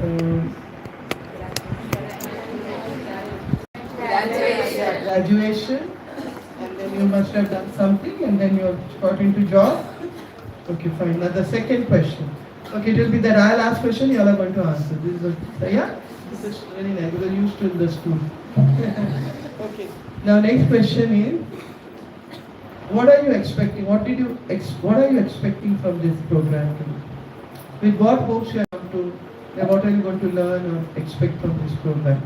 Um, graduation, and then you must have done something, and then you have got into job. Okay, fine. Now the second question. Okay, it will be that I'll ask question, you all are going to answer. This is yeah. This is very nice because you used to in the school. Okay. Now next question is, what are you expecting? What are you expecting from this program? With what hopes you are going to? What are you going to learn or expect from this program?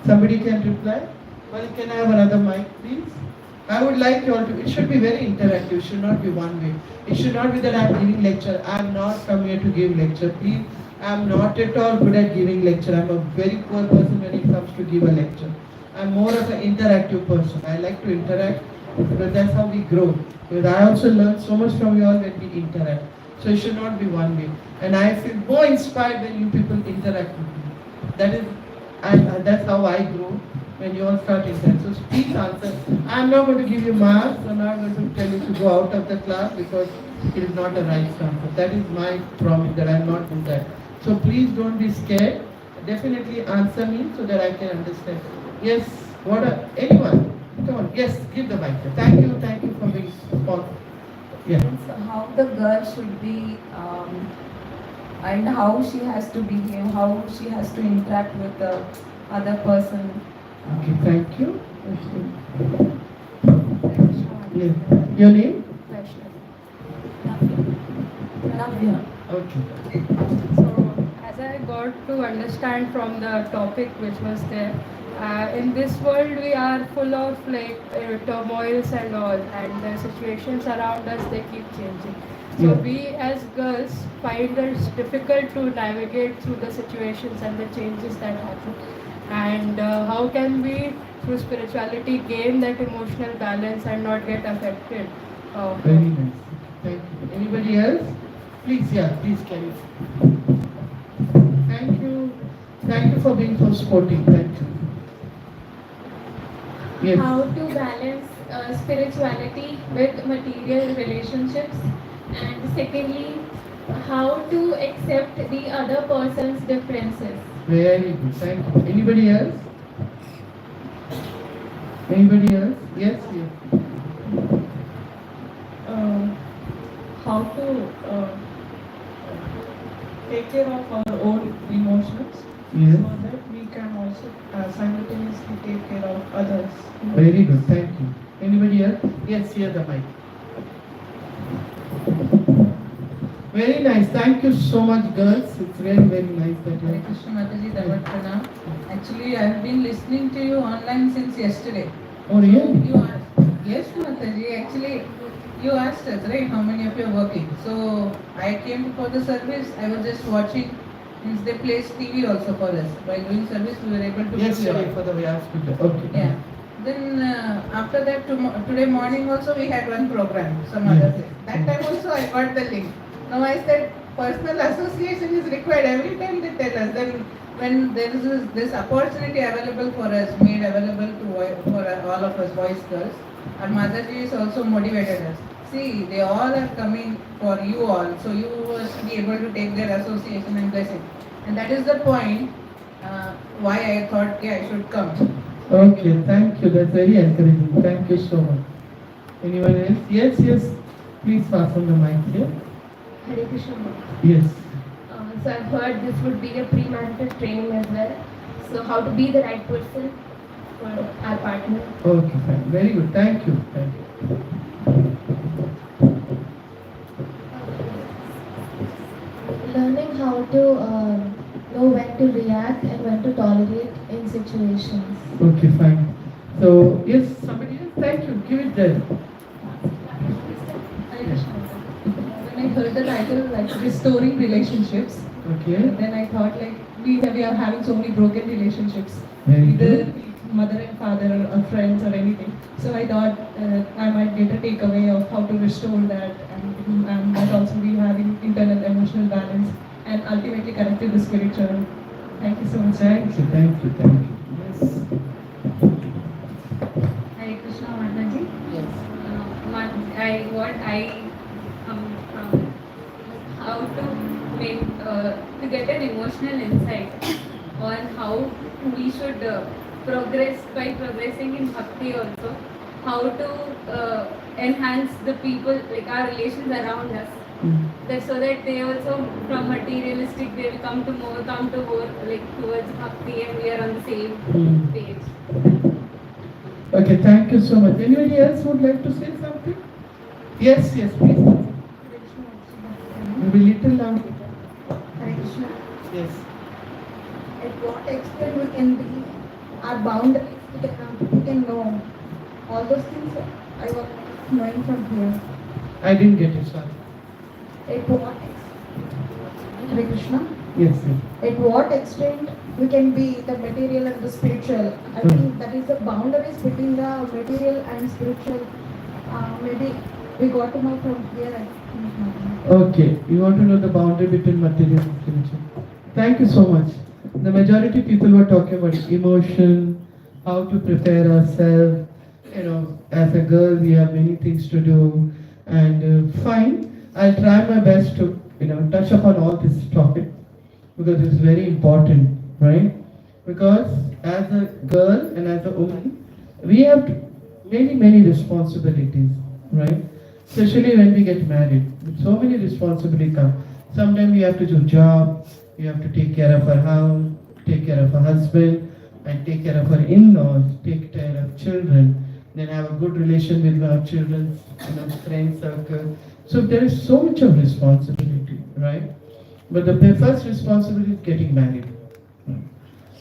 Somebody can reply? Well, can I have another mic, please? I would like you all to, it should be very interactive, it should not be one way. It should not be that I am giving lecture. I am not come here to give lecture. Please, I am not at all good at giving lecture. I am a very poor person when it comes to give a lecture. I am more of an interactive person. I like to interact because that's how we grow. Because I also learn so much from you all when we interact. So it should not be one way. And I feel more inspired when you people interact with me. That is, that's how I grow when you all start interacting. So please answer. I am not going to give you marks. I am not going to tell you to go out of the class because it is not a right answer. That is my promise that I will not do that. So please don't be scared. Definitely answer me so that I can understand. Yes, anyone? Come on, yes, give the mic. Thank you for being responsible. Yeah. So how the girl should be and how she has to behave, how she has to interact with the other person. Okay, thank you. Yes. Your name? Navya. Okay. So, as I got to understand from the topic which was there, in this world we are full of turmoils and all, and the situations around us they keep changing. So Yeah. we as girls find it difficult to navigate through the situations and the changes that happen. And how can we, through spirituality, gain that emotional balance and not get affected? Very nice. Thank you. Anybody else? Please, yeah, please carry. Thank you. Thank you for being so sporting. Thank you. Yes. How to balance spirituality with material relationships, and secondly, how to accept the other person's differences. Very good. Thank you. Anybody else? Anybody else? Yes, yes. How to take care of our own emotions Yes. so that we can also simultaneously take care of others. Very good. Thank you. Anybody else? Yes, here the mic. Very nice. Thank you so much, girls. It's really very nice that you Hare Krishna Mataji, Davat Pranam. Actually, I have been listening to you online since yesterday. Oh, really? You asked, yes, Mataji. Actually, you asked us, right, how many of you are working. So I came for the service. I was just watching. Means they placed TV also for us. By doing service, we were able to. Yes, see all. sorry for the way I speak. Okay. Yeah. Then after that, today morning also we had one program, some other thing. That time also I got the link. Now I said personal association is required every time they tell us. Then when there is this opportunity available for us, made available to for all of us boys girls, our Mataji is also motivated us. See, they all are coming for you all, so you must be able to take their association and blessing. And that is the point why I thought okay, I should come. Okay, thank you. That's very encouraging. Thank you so much. Anyone else? Yes, yes. Please pass on the mic here. Hare Krishna. Yes. So I've heard this would be a pre-marital training as well. So how to be the right person for our partner. Okay, fine. Very good. Thank you. Thank you. Learning how to know when to react and when to tolerate in situations. Okay, fine. So, yes, somebody else? Thank you. Give it there. When I heard the title, like restoring relationships, Okay. then I thought like we are having so many broken relationships, Very either good. mother and father or friends or anything. So I thought I might get a takeaway of how to restore that and might also be having internal emotional balance and ultimately connected to spiritual. Thank you so much. Thank you. Thank you. Thank you. Yes. Hare Krishna Mataji. Yes. What I how to to get an emotional insight on how we should progress by progressing in bhakti also, how to enhance the people, like our relations around us. That so that they also from materialistic they will come to more like towards bhakti and we are on the same page. Okay, thank you so much. Anybody else would like to say something? Yes, yes, please. Maybe little louder. Hare Krishna. Yes. At what extent we can be our boundaries, we can know all those things. I was knowing from here. I didn't get it, sorry. At what extent, Hare Krishna? Yes, yes. At what extent we can be the material and the spiritual? I think that is the boundaries between the material and spiritual. Maybe we got to know from here. I think. Okay, you want to know the boundary between material and spiritual. Thank you so much. The majority people were talking about emotion, how to prepare ourselves. You know, as a girl, we have many things to do, and fine. I'll try my best to touch upon all this topic because it's very important, right? Because as a girl and as a woman, we have many responsibilities, right? Especially when we get married, so many responsibilities come. Sometimes we have to do job, we have to take care of our house, take care of our husband, and take care of our in-laws, take care of children, then have a good relation with our children's friend circle. So there is so much of responsibility, right? But the first responsibility is getting married.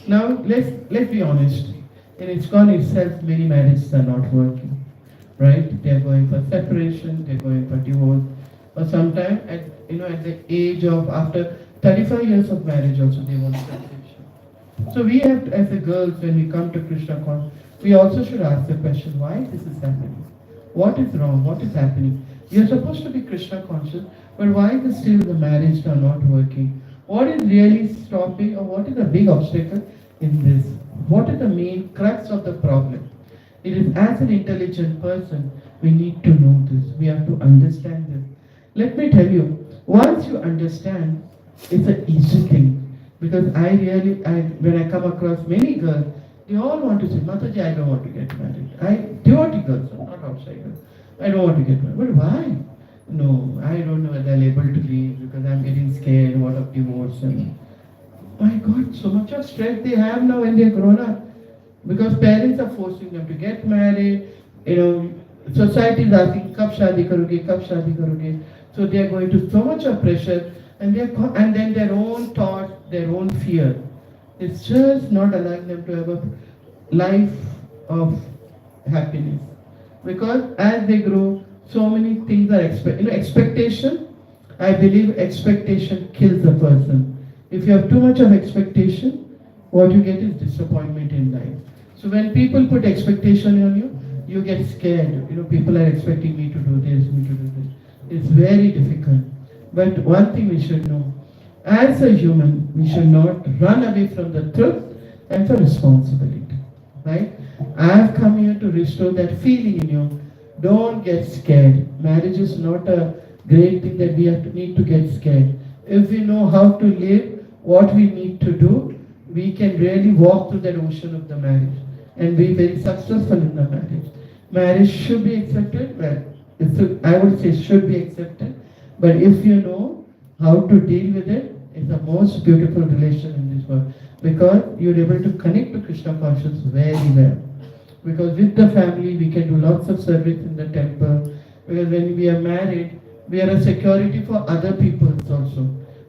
Now let's be honest. In ISKCON itself, many marriages are not working. Right? They are going for separation, they are going for divorce, or sometimes at the age of after 35 years of marriage also they want separation. So we have to, as a girls, when we come to Krishna Con, we also should ask the question, why this is happening? What is wrong? What is happening? We are supposed to be Krishna conscious, but why still the marriage are not working? What is really stopping, or what is the big obstacle in this? What is the main crux of the problem? It is as an intelligent person, we need to know this. We have to understand this. Let me tell you, once you understand, it's an easy thing. Because when I come across many girls, they all want to say, Mataji, I don't want to get married. Devotee girls, not outside girls. I don't want to get married. But why? No, I don't know whether I'm able to leave because I'm getting scared, what of divorce. And my God, so much of stress they have now when they're grown up. Because parents are forcing them to get married, society is asking, kab shaadi karoge. So they are going to so much of pressure, and then their own thoughts, their own fear. It's just not allowing them to have a life of happiness. Because as they grow, so many things are expectation. I believe expectation kills a person. If you have too much of expectation, what you get is disappointment in life. So when people put expectation on you, you get scared. People are expecting me to do this, me to do this. It's very difficult. But one thing we should know, as a human, we should not run away from the truth and the responsibility. Right? I have come here to restore that feeling in you. Don't get scared. Marriage is not a great thing that we need to get scared. If we know how to live, what we need to do, we can really walk through that ocean of the marriage and be very successful in the marriage. Marriage should be accepted. Well, I would say should be accepted. But if you know how to deal with it, it's the most beautiful relation in this world. Because you're able to connect to Krishna consciousness very well. Because with the family, we can do lots of service in the temple. Because when we are married, we are a security for other people also.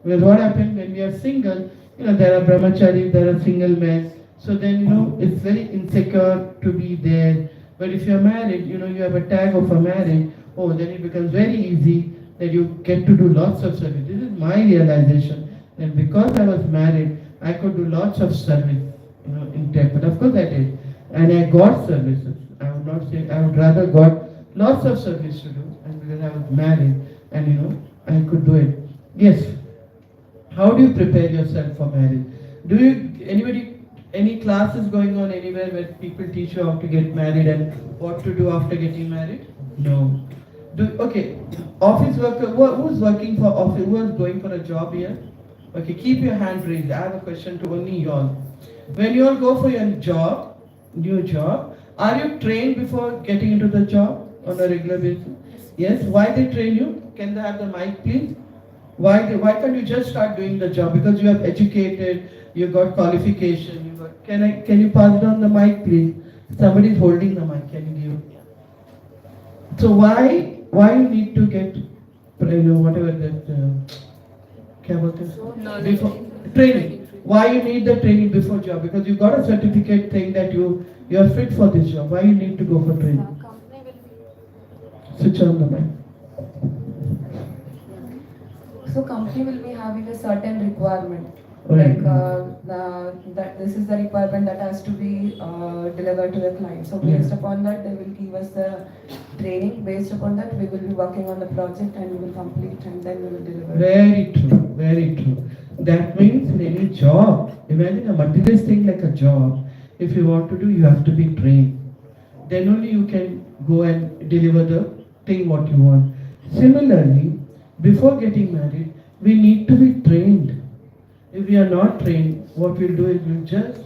Because what happens when we are single, there are brahmacharis, there are single men. So then, it's very insecure to be there. But if you're married, you have a tag of a marriage, then it becomes very easy that you get to do lots of service. This is my realization. And because I was married, I could do lots of service, in temple. Of course I did. And I got services. I would not say, I would rather got lots of service to do. And because I was married, and I could do it. Yes. How do you prepare yourself for marriage? Any classes going on anywhere where people teach you how to get married and what to do after getting married? No. Okay, office worker, who's working for office, who is going for a job here? Okay, keep your hand raised. I have a question to only you all. When you all go for your job, new job, are you trained before getting into the job on a regular basis? Yes. Why they train you? Can they have the mic, please? Why can't you just start doing the job? Because you have educated, you got qualification, you got. Can you pass down the mic, please? Somebody is holding the mic. Can you give? So why you need to get whatever that क्या बोलते हैं? Before training. Why you need the training before job? Because you got a certificate saying that you are fit for this job. Why you need to go for training? Switch on the mic. So company will be having a certain requirement. Right. Like that this is the requirement that has to be delivered to the client. So based upon that, they will give us the training. Based upon that, we will be working on the project and we will complete and then we will deliver. Very true, very true. That means in any job, imagine a materialist thing like a job. If you want to do, you have to be trained. Then only you can go and deliver the thing what you want. Similarly, before getting married, we need to be trained. If we are not trained, what we'll do is we'll just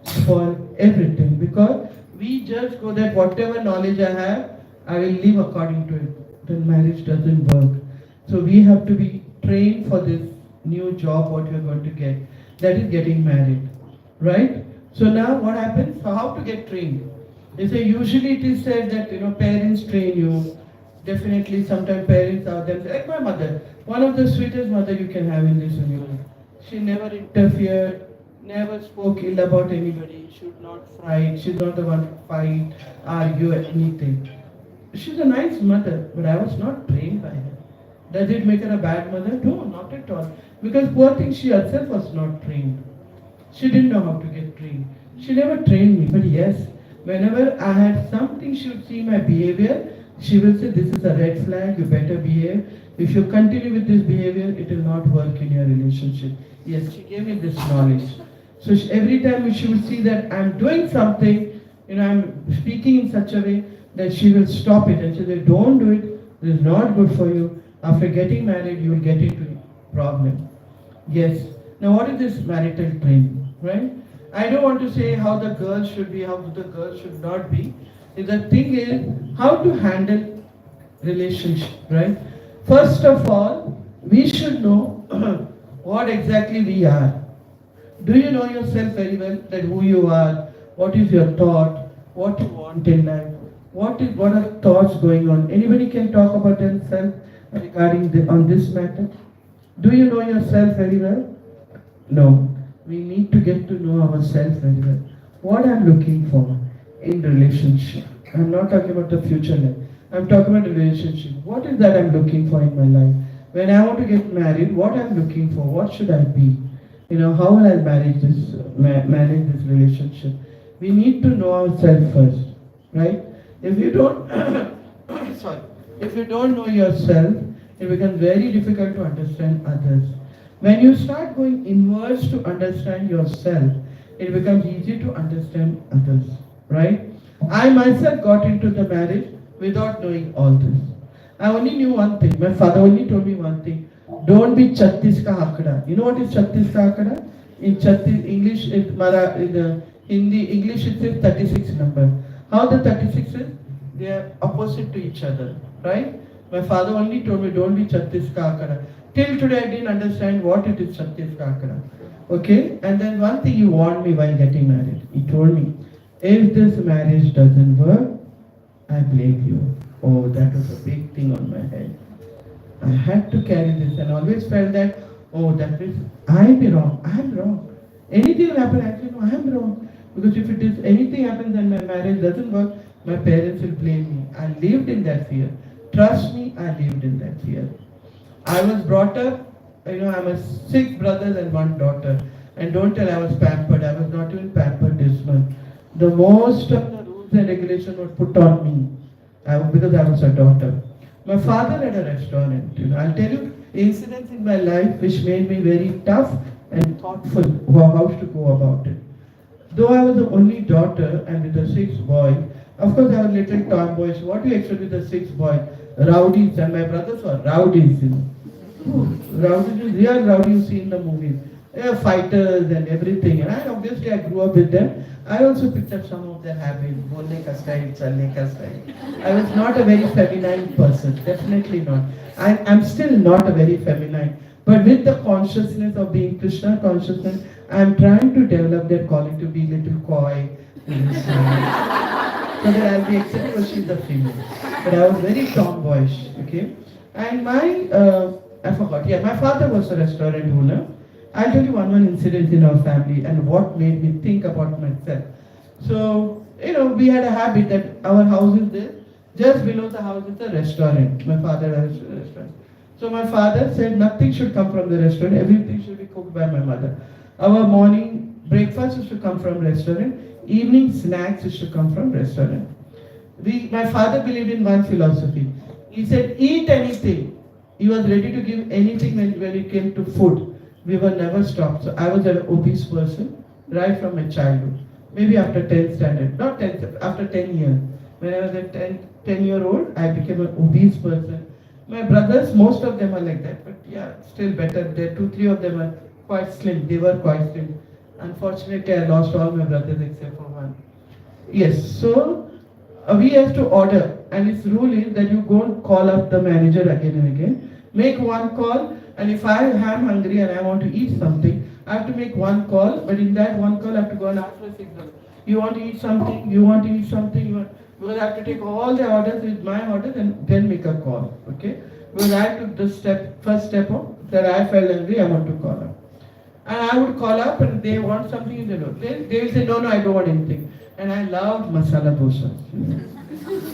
spoil everything, because we just go that whatever knowledge I have, I will live according to it. Then marriage doesn't work. So we have to be trained for this new job what we are going to get. That is getting married, right? So now what happens? So how to get trained? They say usually it is said that parents train you. Definitely sometimes parents are them like my mother. One of the sweetest mother you can have in this universe. She never interfered, never spoke ill about anybody. She would not fight. She's not the one to fight, argue, anything. She's a nice mother, but I was not trained by her. Does it make her a bad mother? No, not at all. Because poor thing, she herself was not trained. She didn't know how to get trained. She never trained me, but yes, whenever I had something, she would see my behavior. She will say, this is a red flag, you better behave. If you continue with this behavior, it will not work in your relationship. Yes, she gave me this knowledge. So every time she would see that I'm doing something, I'm speaking in such a way that she will stop it and she will say, don't do it, this is not good for you. After getting married, you will get into a problem. Yes. Now what is this marital training, right? I don't want to say how the girl should be, how the girl should not be. The thing is how to handle relationship, right? First of all, we should know what exactly we are. Do you know yourself very well, that who you are, what is your thought, what you want in life, what are thoughts going on? Anybody can talk about themselves regarding on this matter? Do you know yourself very well? No. We need to get to know ourselves very well. What I'm looking for in relationship. I'm not talking about the future life. I'm talking about relationship. What is that I'm looking for in my life? When I want to get married, what I'm looking for? What should I be? How will I manage this relationship? We need to know ourselves first, right? If you don't, if you don't know yourself, it becomes very difficult to understand others. When you start going inwards to understand yourself, it becomes easy to understand others, right? I myself got into the marriage without knowing all this. I only knew one thing. My father only told me one thing. Don't be Chattis ka akda. You know what is Chattis ka akda? In Chattis, English, in Hindi, English it says 36 number. How the 36 is? They are opposite to each other, right? My father only told me, don't be Chattis ka akda. Till today I didn't understand what it is Chattis ka akda. Okay? And then one thing he warned me while getting married. He told me, if this marriage doesn't work, I blame you. Oh, that was a big thing on my head. I had to carry this and always felt that, oh, that means I'll be wrong. I'm wrong. Anything will happen, I say, no, I'm wrong. Because if it is anything happens and my marriage doesn't work, my parents will blame me. I lived in that fear. Trust me, I lived in that fear. I was brought up, I'm a 6 brothers and 1 daughter. And don't tell I was pampered. I was not even pampered this month. The most of the rules and regulations were put on me. Because I was a daughter. My father had a restaurant. I'll tell you incidents in my life which made me very tough and thoughtful how to go about it. Though I was the only daughter and with the 6 boys, of course I was little tomboy. So what do you expect with the 6 boys? rowdies, and my brothers were rowdies, you know. Rowdies, real rowdy you see in the movies. They are fighters and everything. And obviously I grew up with them. I also picked up some of their habits, bolne ka style, chalne ka style. I was not a very feminine person, definitely not. I'm still not a very feminine. But with the consciousness of being Krishna consciousness, I'm trying to develop that calling to be little coy, little shy, so that I'll be accepted because she's a female. But I was very tomboyish, okay? And I forgot, yeah, my father was a restaurant owner. I'll tell you one incident in our family and what made me think about myself. So, we had a habit that our house is there. Just below the house is a restaurant. My father has a restaurant. So my father said nothing should come from the restaurant. Everything should be cooked by my mother. Our morning breakfast is to come from restaurant. Evening snacks is to come from restaurant. My father believed in one philosophy. He said, eat anything. He was ready to give anything when it came to food. We were never stopped. So I was an obese person right from my childhood. Maybe after 10th standard, not 10th, after 10 years. When I was a 10-year-old, I became an obese person. My brothers, most of them are like that, but yeah, still better. There, 2-3 of them are quite slim. They were quite slim. Unfortunately, I lost all my brothers except for one. Yes, so we have to order, and its rule is that you go and call up the manager again and again. Make one call, and if I am hungry and I want to eat something, I have to make one call, but in that one call I have to go and ask for a signal. You want to eat something? You want to eat something? Because I have to take all the orders with my orders and then make a call, okay? Because I took the first step of that I felt hungry, I want to call up. And I would call up and they want something in the room. They will say, no, I don't want anything. And I loved masala dosa.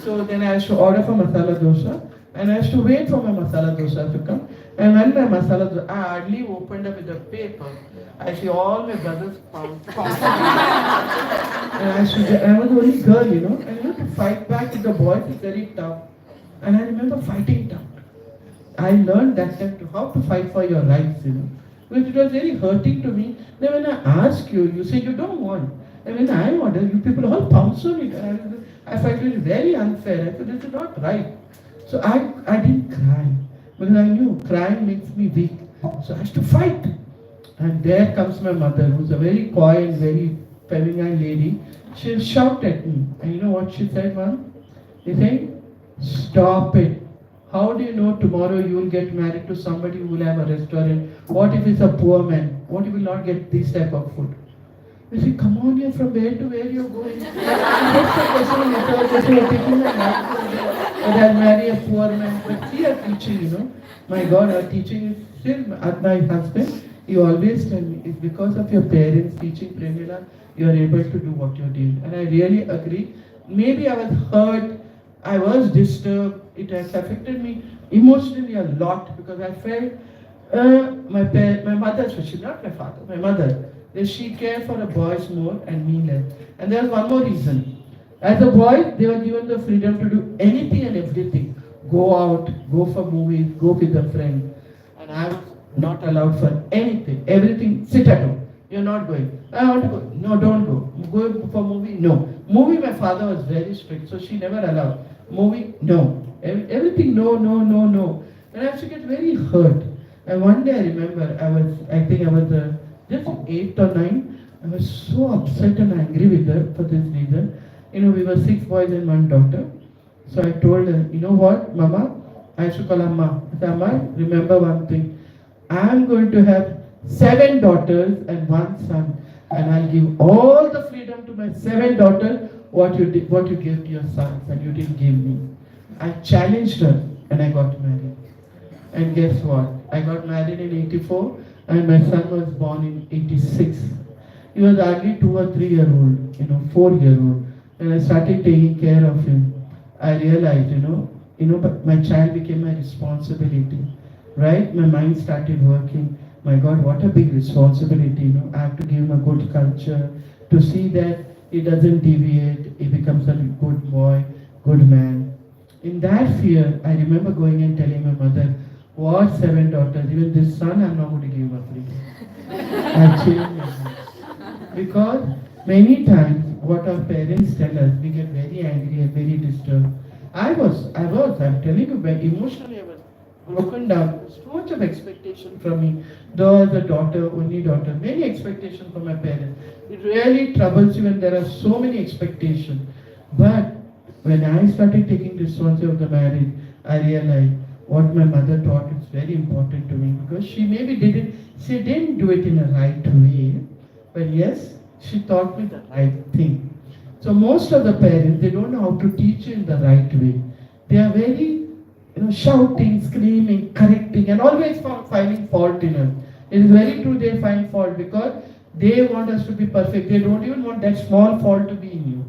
So then I used to order for masala dosa and I used to wait for my masala dosa to come. And when my masala dosa, I hardly opened up with the paper. I see all my brothers pound. And I was the only girl, and to fight back with the boys is very tough. And I remember fighting tough. I learned that time how to fight for your rights, Because it was very hurting to me. Then when I ask you, you say you don't want. And when I order, you people all pounce on it. And I find it very unfair. I said, this is not right. So I didn't cry. Because I knew crying makes me weak. So I had to fight. And there comes my mother, who's a very coy and very feminine lady. She'll shout at me. And you know what she said, Mom? She said, stop it. How do you know tomorrow you will get married to somebody who will have a restaurant? What if it's a poor man? What if he will not get this type of food? You say, come on here, from where to where you're going? That's the question in the third question. You're thinking that I'll marry a poor man. But see her teaching, My God, her teaching is still at my husband. You always tell me, it's because of your parents teaching Premlila, you are able to do what you're doing. And I really agree. Maybe I was hurt, I was disturbed, it has affected me emotionally a lot because I felt my mother, especially not my father, my mother, that she cared for the boys more and me less. And there's one more reason. As a boy, they were given the freedom to do anything and everything. Go out, go for movies, go with a friend. And I was not allowed for anything. Everything, sit at home. You're not going. I want to go. No, don't go. Go for movie? No. Movie, my father was very strict, so she never allowed. Movie? No. Everything, no. And I used to get very hurt. And one day I remember, I think I was just 8 or 9. I was so upset and angry with her for this reason. We were 6 boys and 1 daughter. So I told her, you know what, Mama? I used to call her Ma. I said, Amma, remember one thing. I am going to have 7 daughters and 1 son. And I'll give all the freedom to my 7 daughters what you gave to your sons and you didn't give me. I challenged her and I got married. And guess what? I got married in 84 and my son was born in 86. He was hardly 2 or 3 year old, 4-year-old. And I started taking care of him. I realized, but my child became my responsibility. Right? My mind started working. My God, what a big responsibility. I have to give him a good culture, to see that he doesn't deviate, he becomes a good boy, good man. In that fear, I remember going and telling my mother, what 7 daughters, even this son, I'm not going to give him a freedom. I changed my mind. Because many times, what our parents tell us, we get very angry and very disturbed. I'm telling you, when emotionally I was broken down. So much of expectation from me. Though the daughter, only daughter, many expectations from my parents. It really troubles you when there are so many expectations. But when I started taking responsibility of the marriage, I realized what my mother taught is very important to me because she didn't do it in a right way, but yes, she taught me the right thing. So most of the parents, they don't know how to teach you in the right way. They are very, shouting, screaming, correcting, and always finding fault in us. It is very true they find fault because they want us to be perfect. They don't even want that small fault to be in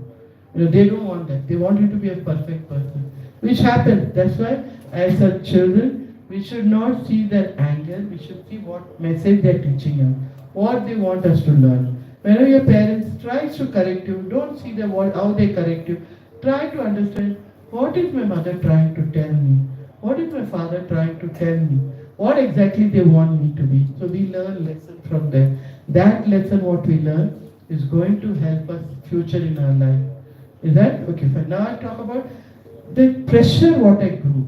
you. They don't want that. They want you to be a perfect person. Which happens. That's why, as a children, we should not see their anger. We should see what message they're teaching us, what they want us to learn. Whenever your parents tries to correct you, don't see how they correct you. Try to understand what is my mother trying to tell me. What is my father trying to tell me? What exactly they want me to be. So we learn lesson from them. That lesson, what we learn, is going to help us future in our life. Is that okay? Fine. Now I talk about the pressure what I grew,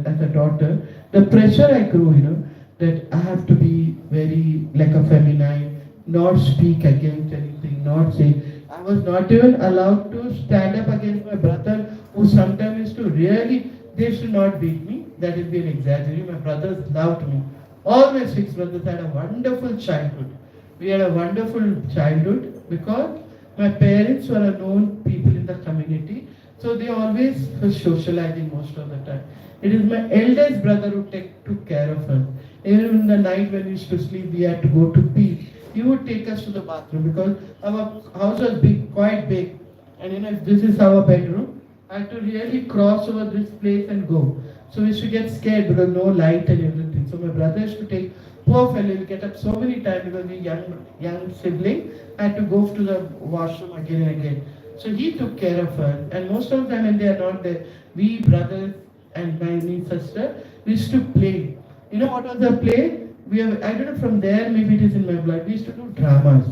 as a daughter. The pressure I grew, that I have to be very like a feminine, not speak against anything, not say. I was not even allowed to stand up against my brother, who sometimes used to really, they should not beat me. That would be an exaggeration. My brothers loved me. All my six brothers had a wonderful childhood. We had a wonderful childhood because my parents were a known people in the community, so they always were socializing most of the time. It is my eldest brother who took care of us. Even in the night when we used to sleep, we had to go to pee. He would take us to the bathroom because our house was big, quite big. And if this is our bedroom, I had to really cross over this place and go. So we used to get scared because no light and everything. So my brother used to take, poor fellow, he'll get up so many times because we young sibling had to go to the washroom again and again. So he took care of her. And most of the time when they are not there, we brothers and my niece sister, we used to play. You know what was the play? I don't know, from there, maybe it is in my blood. We used to do dramas.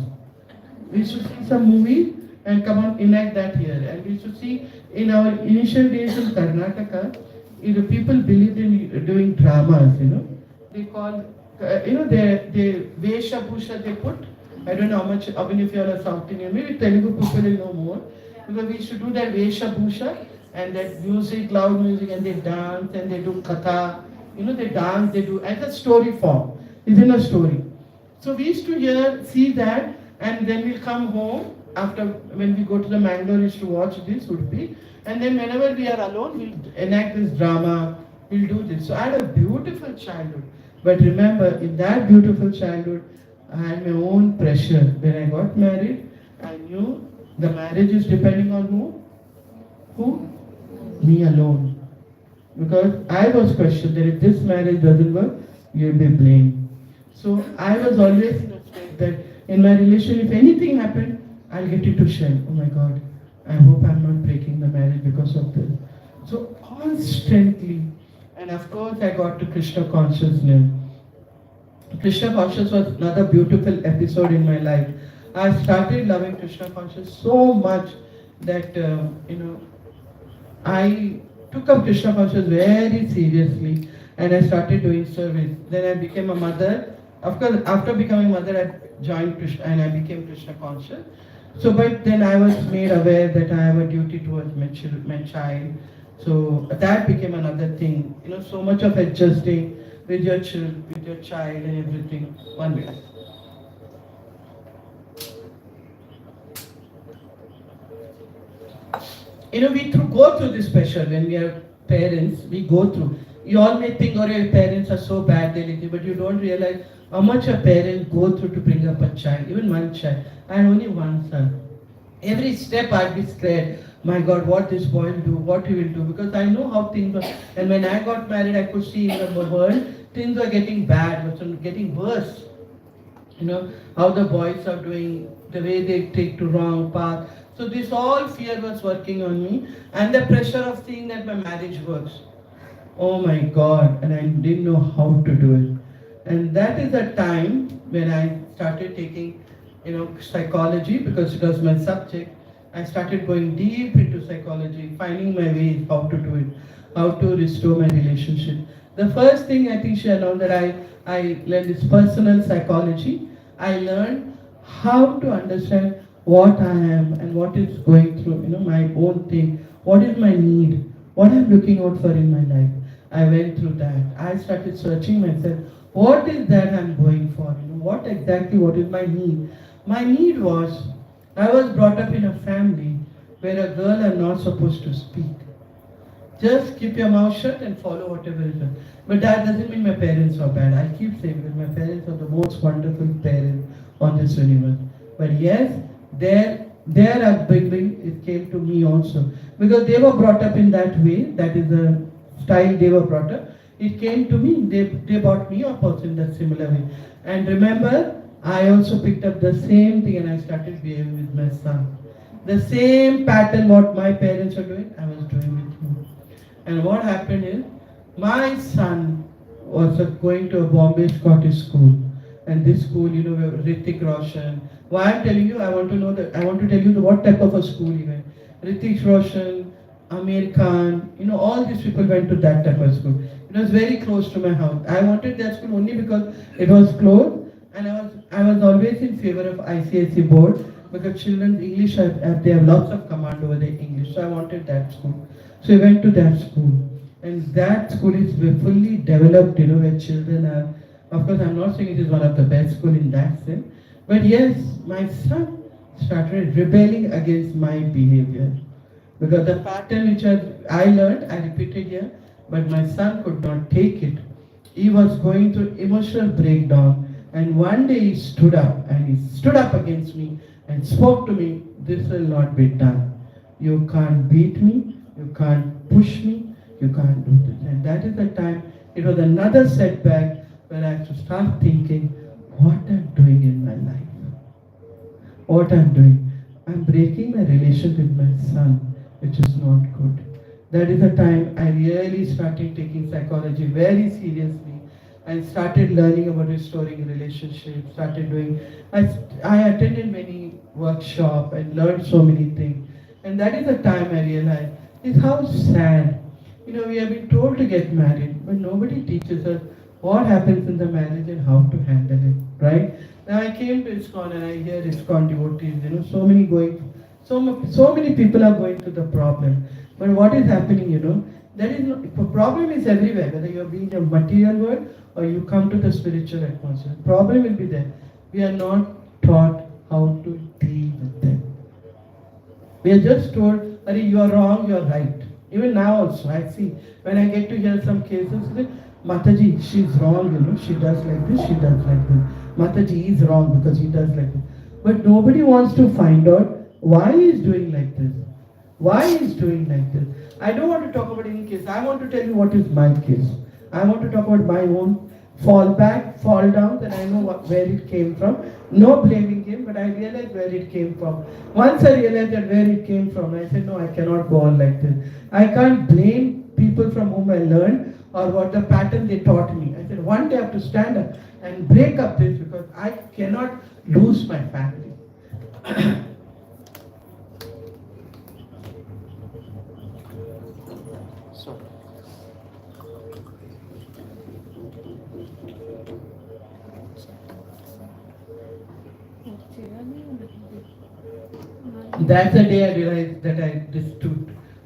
We used to see some movie and come on enact that here. And we used to see in our initial days in Karnataka, people believed in doing dramas, They call, they Vesha Bhusha they put. I don't know how much, even if you are a South Indian, maybe Telugu people will know more. Because we used to do that Vesha Bhusha and that music, loud music, and they dance and they do katha. They dance, they do as a story form. It's in a story. So we used to see that, and then we'll come home after when we go to the Mangalore is to watch this Udupi, and then whenever we are alone, we'll enact this drama, we'll do this. So I had a beautiful childhood. But remember, in that beautiful childhood, I had my own pressure. When I got married, I knew the marriage is depending on who? Who? Me alone. Because I was questioned that if this marriage doesn't work, you'll be blamed. So I was always in a state that in my relation, if anything happened, I'll get into shell. Oh my God, I hope I'm not breaking the marriage because of this. So constantly, and of course I got to Krishna consciousness. Krishna consciousness was another beautiful episode in my life. I started loving Krishna consciousness so much that, I took up Krishna consciousness very seriously and I started doing service. Then I became a mother. Of course, after becoming a mother, I joined Krishna and I became Krishna conscious. So, but then I was made aware that I have a duty towards my child. So that became another thing. So much of adjusting with your child and everything. 1 minute. We go through this pressure when we are parents. We go through. You all may think, oh, your parents are so bad, but you don't realize how much a parent go through to bring up a child, even one child. I had only one son. Every step I'd be scared. My God, what this boy will do, what he will do, because I know how things are. And when I got married, I could see in the world, things were getting bad, but getting worse. How the boys are doing, the way they take to wrong path. So this all fear was working on me, and the pressure of seeing that my marriage works. Oh my God, and I didn't know how to do it. And that is the time when I started taking, psychology, because it was my subject. I started going deep into psychology, finding my ways how to do it, how to restore my relationship. The first thing I think she learned that I learned is personal psychology. I learned how to understand what I am and what is going through, my own thing. What is my need? What I'm looking out for in my life. I went through that. I started searching myself. What is that I'm going for? What is my need? My need was, I was brought up in a family where a girl are not supposed to speak. Just keep your mouth shut and follow whatever is done. But that doesn't mean my parents are bad. I keep saying that my parents are the most wonderful parents on this universe. But yes, their upbringing, it came to me also. Because they were brought up in that way, that is the style they were brought up. It came to me, they brought me up also in that similar way. And remember, I also picked up the same thing and I started behaving with my son. The same pattern what my parents are doing, I was doing with him. And what happened is, my son was going to a Bombay Scottish school. And this school, where Hrithik Roshan. Why I'm telling you, I want to tell you what type of a school he went. Hrithik Roshan, Amir Khan, all these people went to that type of school. It was very close to my house. I wanted that school only because it was close, and I was always in favor of ICSE board because children's English they have lots of command over their English. So I wanted that school. So I went to that school, and that school is fully developed, where children are. Of course, I'm not saying it is one of the best school in that sense, but yes, my son started rebelling against my behavior. Because the pattern which I learned, I repeated here, but my son could not take it. He was going through emotional breakdown, and one day he stood up, and he stood up against me and spoke to me, "This will not be done. You can't beat me, you can't push me, you can't do this." And that is the time, it was another setback where I had to start thinking, what I'm doing in my life. What I'm doing. I'm breaking my relation with my son, which is not good. That is the time I really started taking psychology very seriously and started learning about restoring relationships, I attended many workshops and learned so many things. And that is the time I realized is how sad. We have been told to get married, but nobody teaches us what happens in the marriage and how to handle it, right? Now I came to ISKCON and I hear ISKCON devotees, so many people are going through the problem. But what is happening, the problem is everywhere, whether you're being a material world or you come to the spiritual atmosphere. Problem will be there. We are not taught how to deal with them. We are just told, "Arey, you are wrong, you are right." Even now also, I see, when I get to hear some cases, "Mataji, she's wrong, she does like this, she does like this. Mataji is wrong because he does like this." But nobody wants to find out why he is doing like this. Why he is doing like this. I don't want to talk about any case. I want to tell you what is my case. I want to talk about my own fall back, fall down, that I know where it came from. No blaming him, but I realized where it came from. Once I realized that where it came from, I said, no, I cannot go on like this. I can't blame people from whom I learned or what the pattern they taught me. I said, one day I have to stand up and break up this because I cannot lose my family. That's the day I realized that I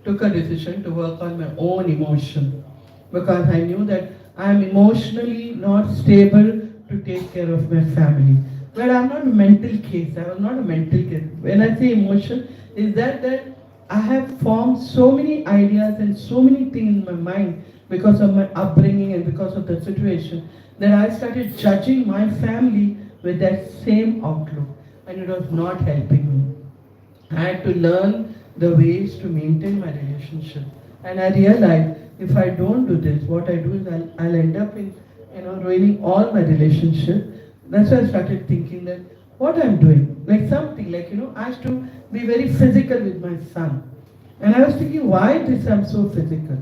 took a decision to work on my own emotion, because I knew that I am emotionally not stable to take care of my family. But I'm not a mental case. I was not a mental case. When I say emotion, is that I have formed so many ideas and so many things in my mind because of my upbringing and because of the situation, that I started judging my family with that same outlook, and it was not helping me. I had to learn the ways to maintain my relationship. And I realized if I don't do this, what I do is I'll end up in ruining all my relationship. That's why I started thinking that what I'm doing, like something like, I used to be very physical with my son. And I was thinking, why this I'm so physical?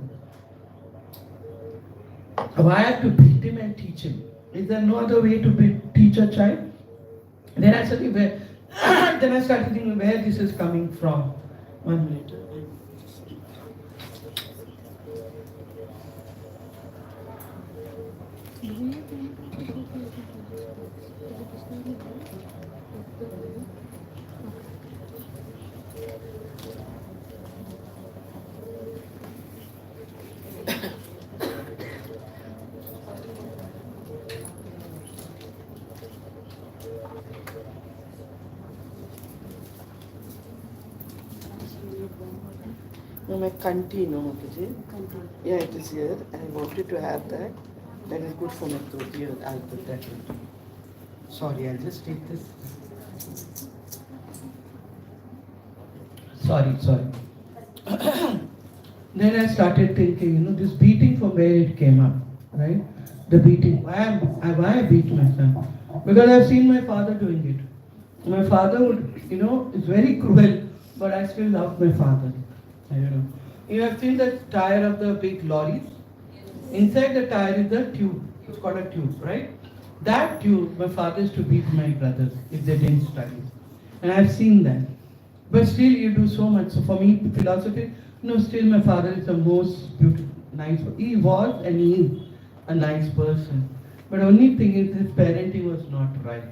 Why I have to beat him and teach him? Is there no other way to teach a child? Then I suddenly Then I started thinking where this is coming from. 1 minute. No, my kanti, no, Mataji. Yeah, it is here. I wanted to have that. That is good for my throat. Here, I'll put that in. Sorry, I'll just take this. Sorry. Then I started thinking, this beating from where it came up, right? The beating. Why I beat my son? Because I've seen my father doing it. My father would, is very cruel, but I still love my father. I don't know. You have seen the tire of the big lorries? Inside the tire is the tube. It's called a tube, right? That tube, my father used to beat my brothers if they didn't study. And I've seen that. But still you do so much. So for me, philosophy, still my father is the most beautiful, nice. He was and he is a nice person. But only thing is his parenting was not right.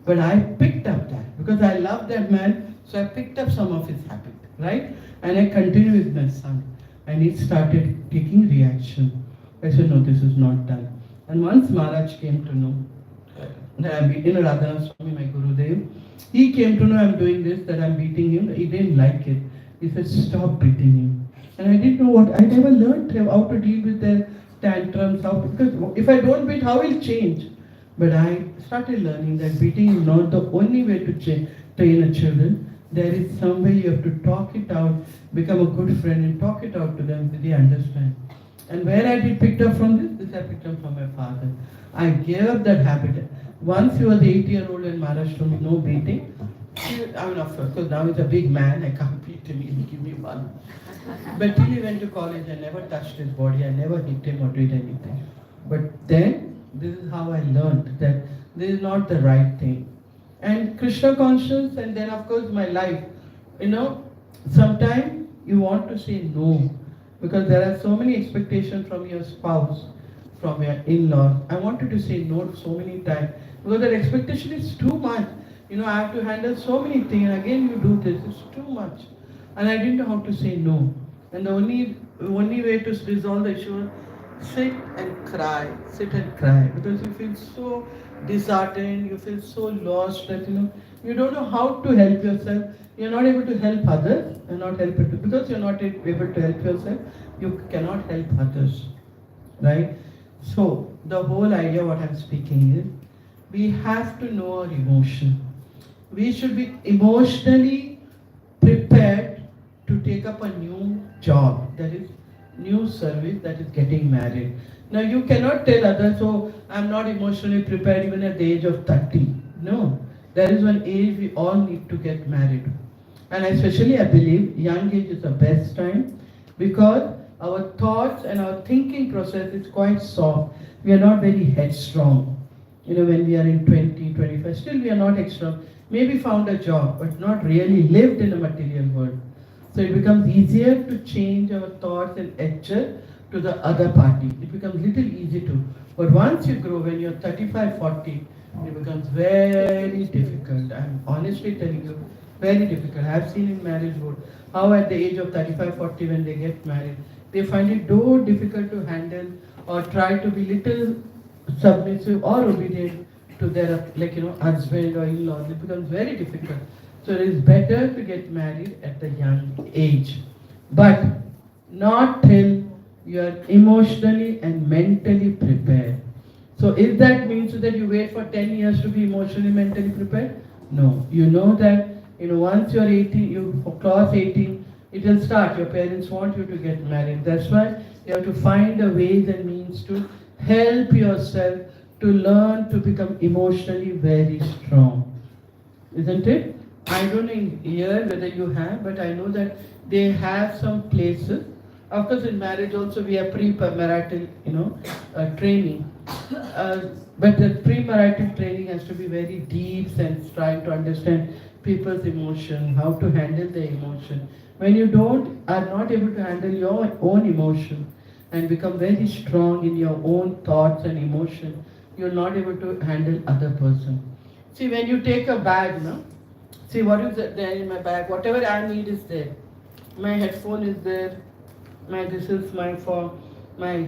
But I picked up that because I love that man, so I picked up some of his habit, right? And I continue with my son. And he started taking reaction. I said, no, this is not done. And once Maharaj came to know, Radhana Swami, my Gurudev, he came to know I'm doing this, that I'm beating him. He didn't like it. He said, stop beating him. And I didn't know what, I never learned how to deal with their tantrums, because if I don't beat, how will it change? But I started learning that beating is not the only way to train a children. There is some way you have to talk it out, become a good friend and talk it out to them so they understand. And where I did picked up from this I picked up from my father. I gave up that habit. Once he was 8-year-old and Maharaj told me no beating. Of course, because now he's a big man, I can't beat him, he'll give me one. But till he went to college, I never touched his body, I never hit him or did anything. But then, this is how I learned that this is not the right thing. And Krishna conscious, and then of course my life. Sometimes you want to say no, because there are so many expectations from your spouse, from your in-laws. I wanted to say no so many times, because that expectation is too much. I have to handle so many things, and again you do this, it's too much. And I didn't know how to say no. And the only way to resolve the issue was sit and cry, because you feel so disheartened, you feel so lost that you don't know how to help yourself. You're not able to help others, because you're not able to help yourself, you cannot help others, right? So the whole idea what I'm speaking is, we have to know our emotion. We should be emotionally prepared to take up a new job, that is new service, that is getting married. Now you cannot tell others, oh, I'm not emotionally prepared even at the age of 30. No, there is one age we all need to get married. And especially I believe young age is the best time, because our thoughts and our thinking process is quite soft. We are not very headstrong. When we are in 20, 25, still we are not headstrong. Maybe found a job, but not really lived in a material world. So it becomes easier to change our thoughts and edge to the other party. It becomes little easy to. But once you grow, when you're 35, 40, it becomes very difficult. I'm honestly telling you, very difficult. I've seen in marriage world how at the age of 35, 40 when they get married, they find it so difficult to handle or try to be little submissive or obedient to their husband or in-laws. It becomes very difficult. So it is better to get married at a young age, but not till you are emotionally and mentally prepared. So if that means that you wait for 10 years to be emotionally, mentally prepared, no. You know that once you are 18, you cross 18, it will start. Your parents want you to get married. That's why you have to find a ways and means to help yourself to learn to become emotionally very strong. Isn't it? I don't know here whether you have, but I know that they have some places. Of course, in marriage also we have pre-marital, training. But the pre-marital training has to be very deep and trying to understand people's emotion, how to handle their emotion. When you are not able to handle your own emotion and become very strong in your own thoughts and emotion, you're not able to handle other person. See, when you take a bag, no? See what is there in my bag? Whatever I need is there. My headphone is there. This is my for my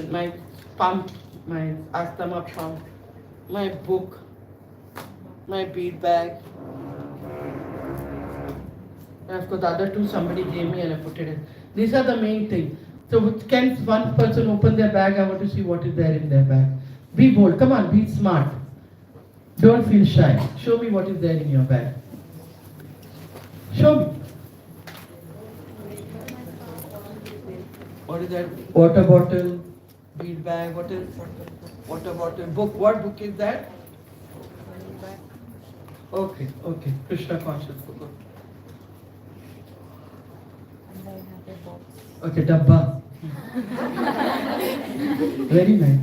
my pump, my asthma pump, my book, my bead bag, and of course the other two somebody gave me and I put it in. These are the main thing. So can one person open their bag? I want to see what is there in their bag. Be bold. Come on. Be smart. Don't feel shy. Show me what is there in your bag. Show me. What is that? Water bottle, bead bag. What is water bottle? Book. What book is that? Okay, okay. Krishna conscious book. Okay, dabba. Very nice.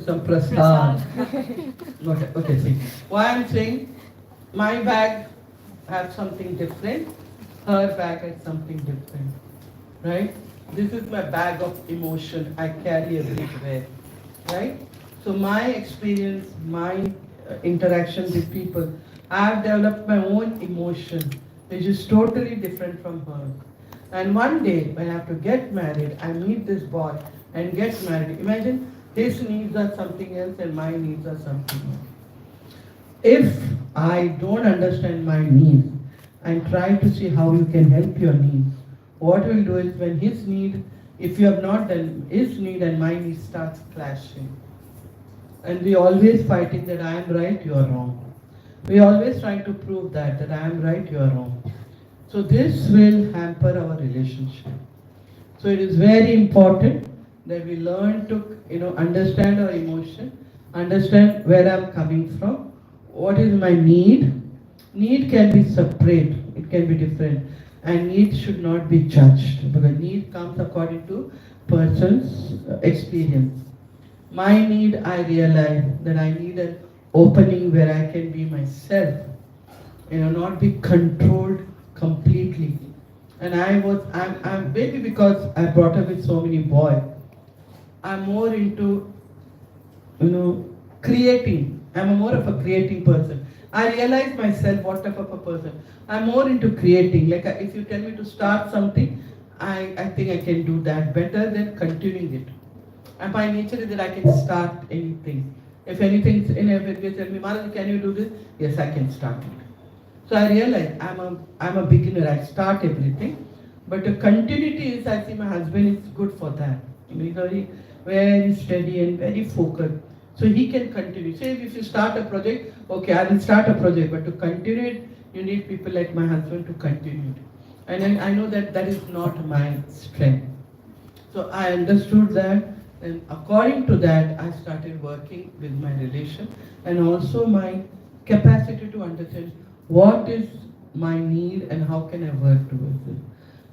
Some prasad. Okay, okay, see. Why I'm saying my bag has something different, her bag has something different. Right? This is my bag of emotion I carry everywhere. Right? So my experience, my interaction with people, I have developed my own emotion, which is totally different from hers. And one day, when I have to get married, I meet this boy and get married. Imagine his needs are something else and my needs are something else. If I don't understand my needs and try to see how you can help your needs, what we'll do is when his need, if you have not done his need and my need starts clashing. And we always fighting that I am right, you are wrong. We always trying to prove that I am right, you are wrong. So this will hamper our relationship. So it is very important that we learn to understand our emotion, understand where I'm coming from, what is my need. Need can be separate, it can be different, and need should not be judged because need comes according to person's experience. My need, I realize that I need an opening where I can be myself, not be controlled completely. And I'm maybe because I brought up with so many boys, I'm more into, creating. I'm more of a creating person. I realize myself what type of a person. I'm more into creating. Like if you tell me to start something, I think I can do that better than continuing it. And by nature is that I can start anything. If anything's in every tell me, Maharaj, can you do this? Yes, I can start it. So I realize I'm a beginner. I start everything, but the continuity is I see my husband is good for that. He's very steady and very focused. So he can continue. Say if you start a project, okay, I will start a project, but to continue it, you need people like my husband to continue it. And then I know that that is not my strength. So I understood that, and according to that, I started working with my relation and also my capacity to understand what is my need and how can I work towards it.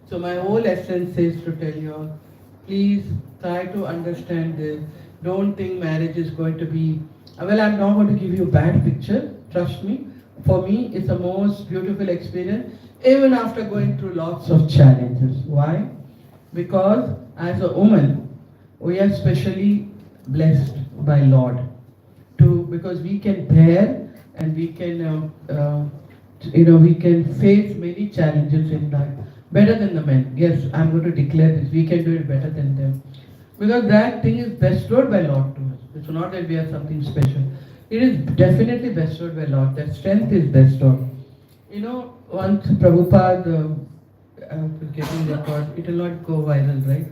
So my whole essence is to tell you all, please try to understand this. Don't think marriage is going to be, well, I'm not going to give you a bad picture, trust me. For me, it's the most beautiful experience, even after going through lots of challenges. Why? Because as a woman, we are specially blessed by Lord to because we can bear and we can we can face many challenges in life better than the men. Yes, I'm going to declare this. We can do it better than them because that thing is bestowed by Lord to us. It's not that we are something special. It is definitely bestowed by Lord. That strength is bestowed. Once Prabhupada getting record, it will not go viral, right?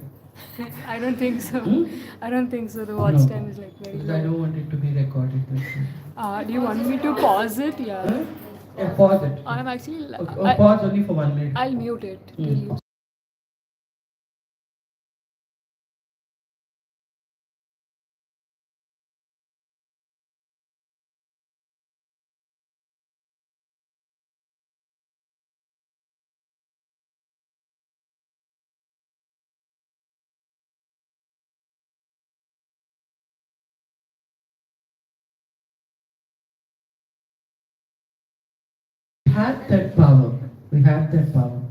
I don't think so. Hmm? I don't think so. The watch No, time is like very because I low. don't want it to be recorded. Do you want me to pause it? Yeah. Huh? Yeah, pause it. I'm actually. Okay, pause only for 1 minute. I'll mute it. Hmm. Till you have that power. We have that power.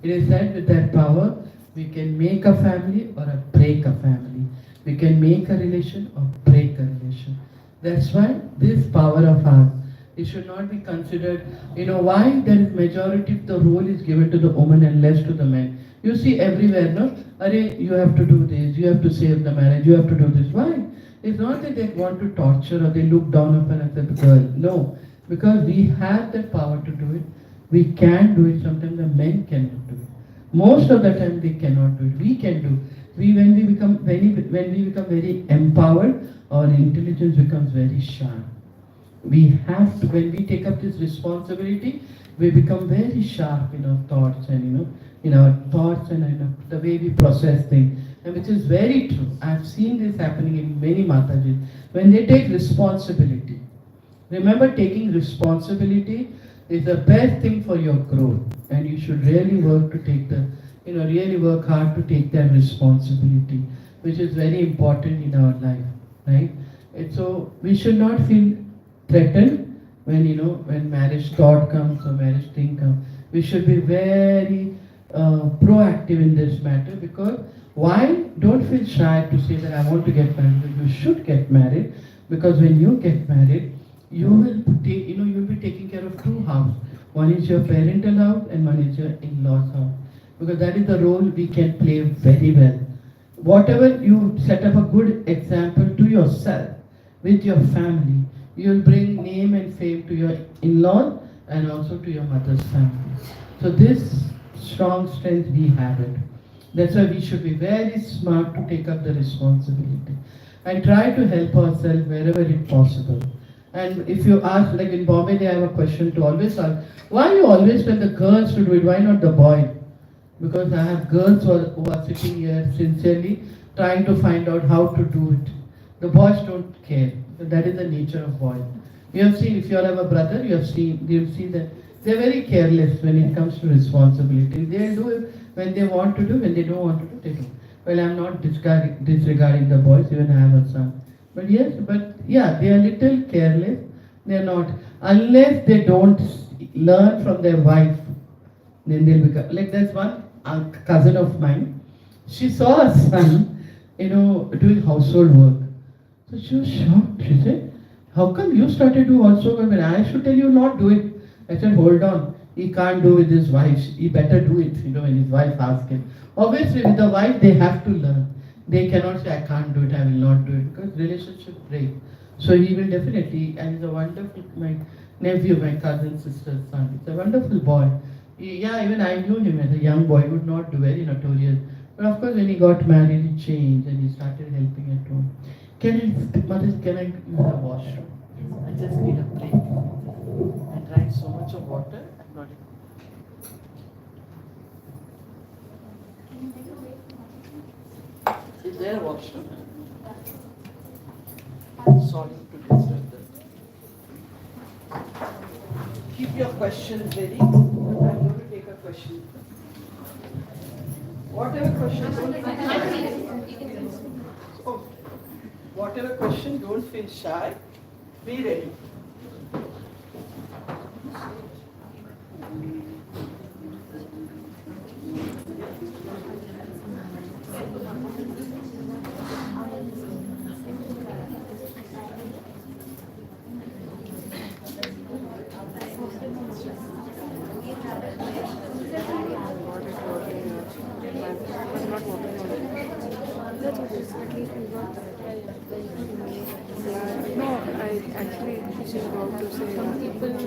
It is said with that power, we can make a family or break a family. We can make a relation or break a relation. That's why this power of ours, it should not be considered, why there is majority of the role is given to the woman and less to the men. You see everywhere, no? Arey, you have to do this, you have to save the marriage, you have to do this. Why? It's not that they want to torture or they look down upon us as a girl. No. Because we have the power to do it. We can do it. Sometimes the men cannot do it. Most of the time they cannot do it. We can do. When we become very empowered, our intelligence becomes very sharp. We have to, when we take up this responsibility, we become very sharp in our thoughts and the way we process things, and which is very true. I've seen this happening in many matajis. When they take responsibility, remember, taking responsibility is the best thing for your growth, and you should really work to take really work hard to take that responsibility, which is very important in our life, right? And so we should not feel threatened when marriage thought comes or marriage thing comes. We should be very proactive in this matter, because why? Don't feel shy to say that I want to get married. You should get married, because when you get married, you'll be taking care of two houses. One is your parental house and one is your in-laws house. Because that is the role we can play very well. Whatever you set up a good example to yourself with your family, you'll bring name and fame to your in-laws and also to your mother's family. So this strong strength we have it. That's why we should be very smart to take up the responsibility and try to help ourselves wherever it's possible. And if you ask, like in Bombay, they have a question to always ask, why you always tell the girls to do it, why not the boy? Because I have girls who are sitting here sincerely trying to find out how to do it. The boys don't care. So that is the nature of boys. You have seen, if you all have a brother, you've seen that they're very careless when it comes to responsibility. They'll do it when they want to do, when they don't want to do, they do. Well, I'm not disregarding the boys, even I have a son. But they are little careless. They're not. Unless they don't learn from their wife, then they'll become, like there's one cousin of mine. She saw her son, doing household work. So she was shocked. She said, how come you started doing household work when I should tell you not do it? I said, hold on. He can't do with his wife. He better do it, when his wife asks him. Obviously, with the wife, they have to learn. They cannot say, I can't do it, I will not do it, because relationship break. So he will definitely, and he's a wonderful, my nephew, my cousin, sister's son. He's a wonderful boy. Even I knew him as a young boy. He would not do, very notorious. But of course, when he got married, he changed and he started helping at home. Mother, can I use the washroom? I just need a break. I drank so much of water, I'm not able. Is there a washroom? Sorry to disturb them. Keep your questions ready. I'm going to take a question. Whatever question, don't feel shy. Be ready. No, I actually she's about to say some people who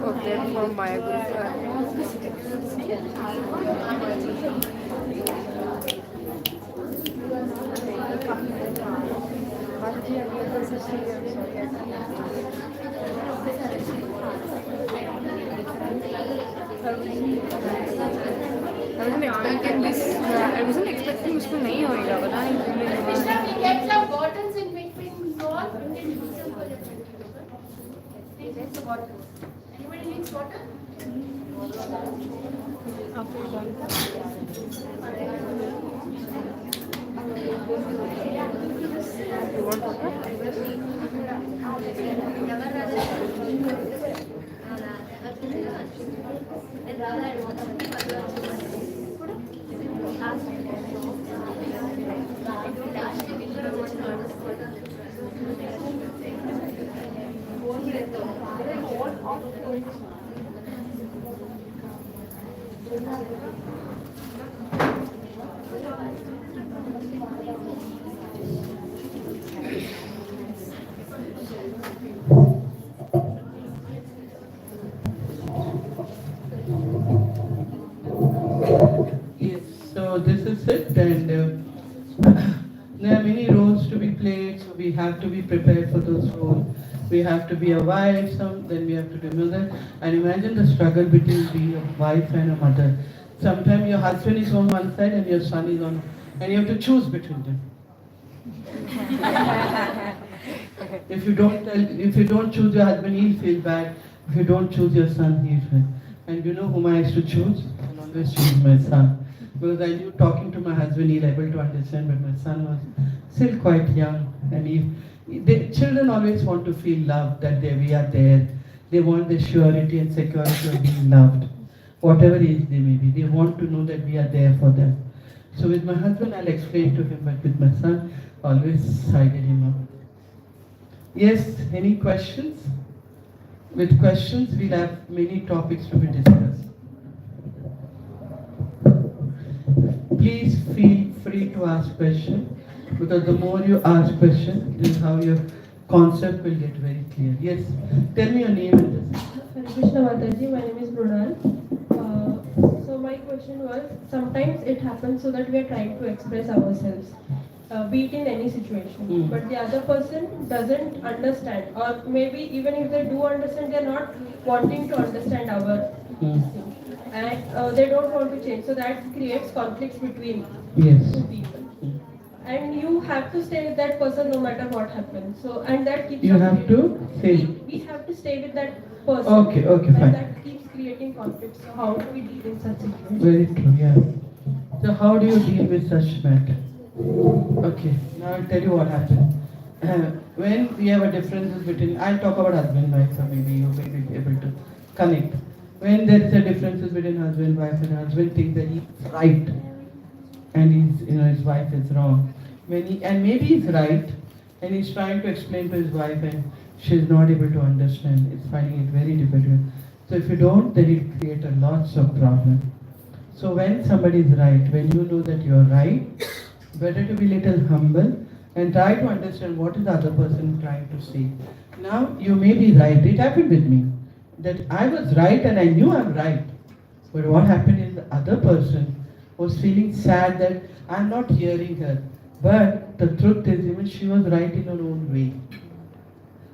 work there for my I wasn't expecting इसको नहीं होएगा पता नहीं क्यों नहीं हुआ. Krishna, we get some bottles in between all. We can use them for the Take the bottles. Anybody needs water? Okay, done. Yes, so this is it, and there are many roles to be played, so we have to be prepared for those roles. We have to be a wife, then we have to do mother. And imagine the struggle between being a wife and a mother. Sometimes your husband is on one side and your son is on, and you have to choose between them. If you don't choose your husband, he'll feel bad. If you don't choose your son, he'll feel. And you know whom I used to choose? I'll always choose my son. Because I knew talking to my husband, he'll able to understand, but my son was still quite young. And children always want to feel loved, that we are there. They want the surety and security of being loved. Whatever age they may be, they want to know that we are there for them. So with my husband, I'll explain to him, but with my son, always sided him up. Yes, any questions? With questions, we'll have many topics to be discussed. Please feel free to ask questions, because the more you ask questions, this is how your concept will get very clear. Yes, tell me your name and this. Hare Krishna Mataji, my name is Brunal. So my question was, sometimes it happens so that we are trying to express ourselves, be it in any situation, but the other person doesn't understand, or maybe even if they do understand, they are not wanting to understand our thing, and they don't want to change. So that creates conflicts between two people. And you have to stay with that person no matter what happens. So, and that keeps You have to say. we have to stay with that person. Okay, and fine. that keeps creating conflicts. So how do we deal in such situations? Very true, yeah. So how do you deal with such matter? Okay, now I'll tell you what happened. When we have a difference between, I'll talk about husband and wife, so maybe you may be able to connect. When there is a difference between husband and wife, and husband thinks that he's right and his wife is wrong. And maybe he's right, and he's trying to explain to his wife, and she's not able to understand. It's finding it very difficult. So if you don't, then it creates lots of problems. So when somebody is right, when you know that you're right, better to be little humble and try to understand what is the other person trying to say. Now you may be right. It happened with me that I was right and I knew I'm right. But what happened is the other person was feeling sad that I'm not hearing her. But the truth is, even she was right in her own way.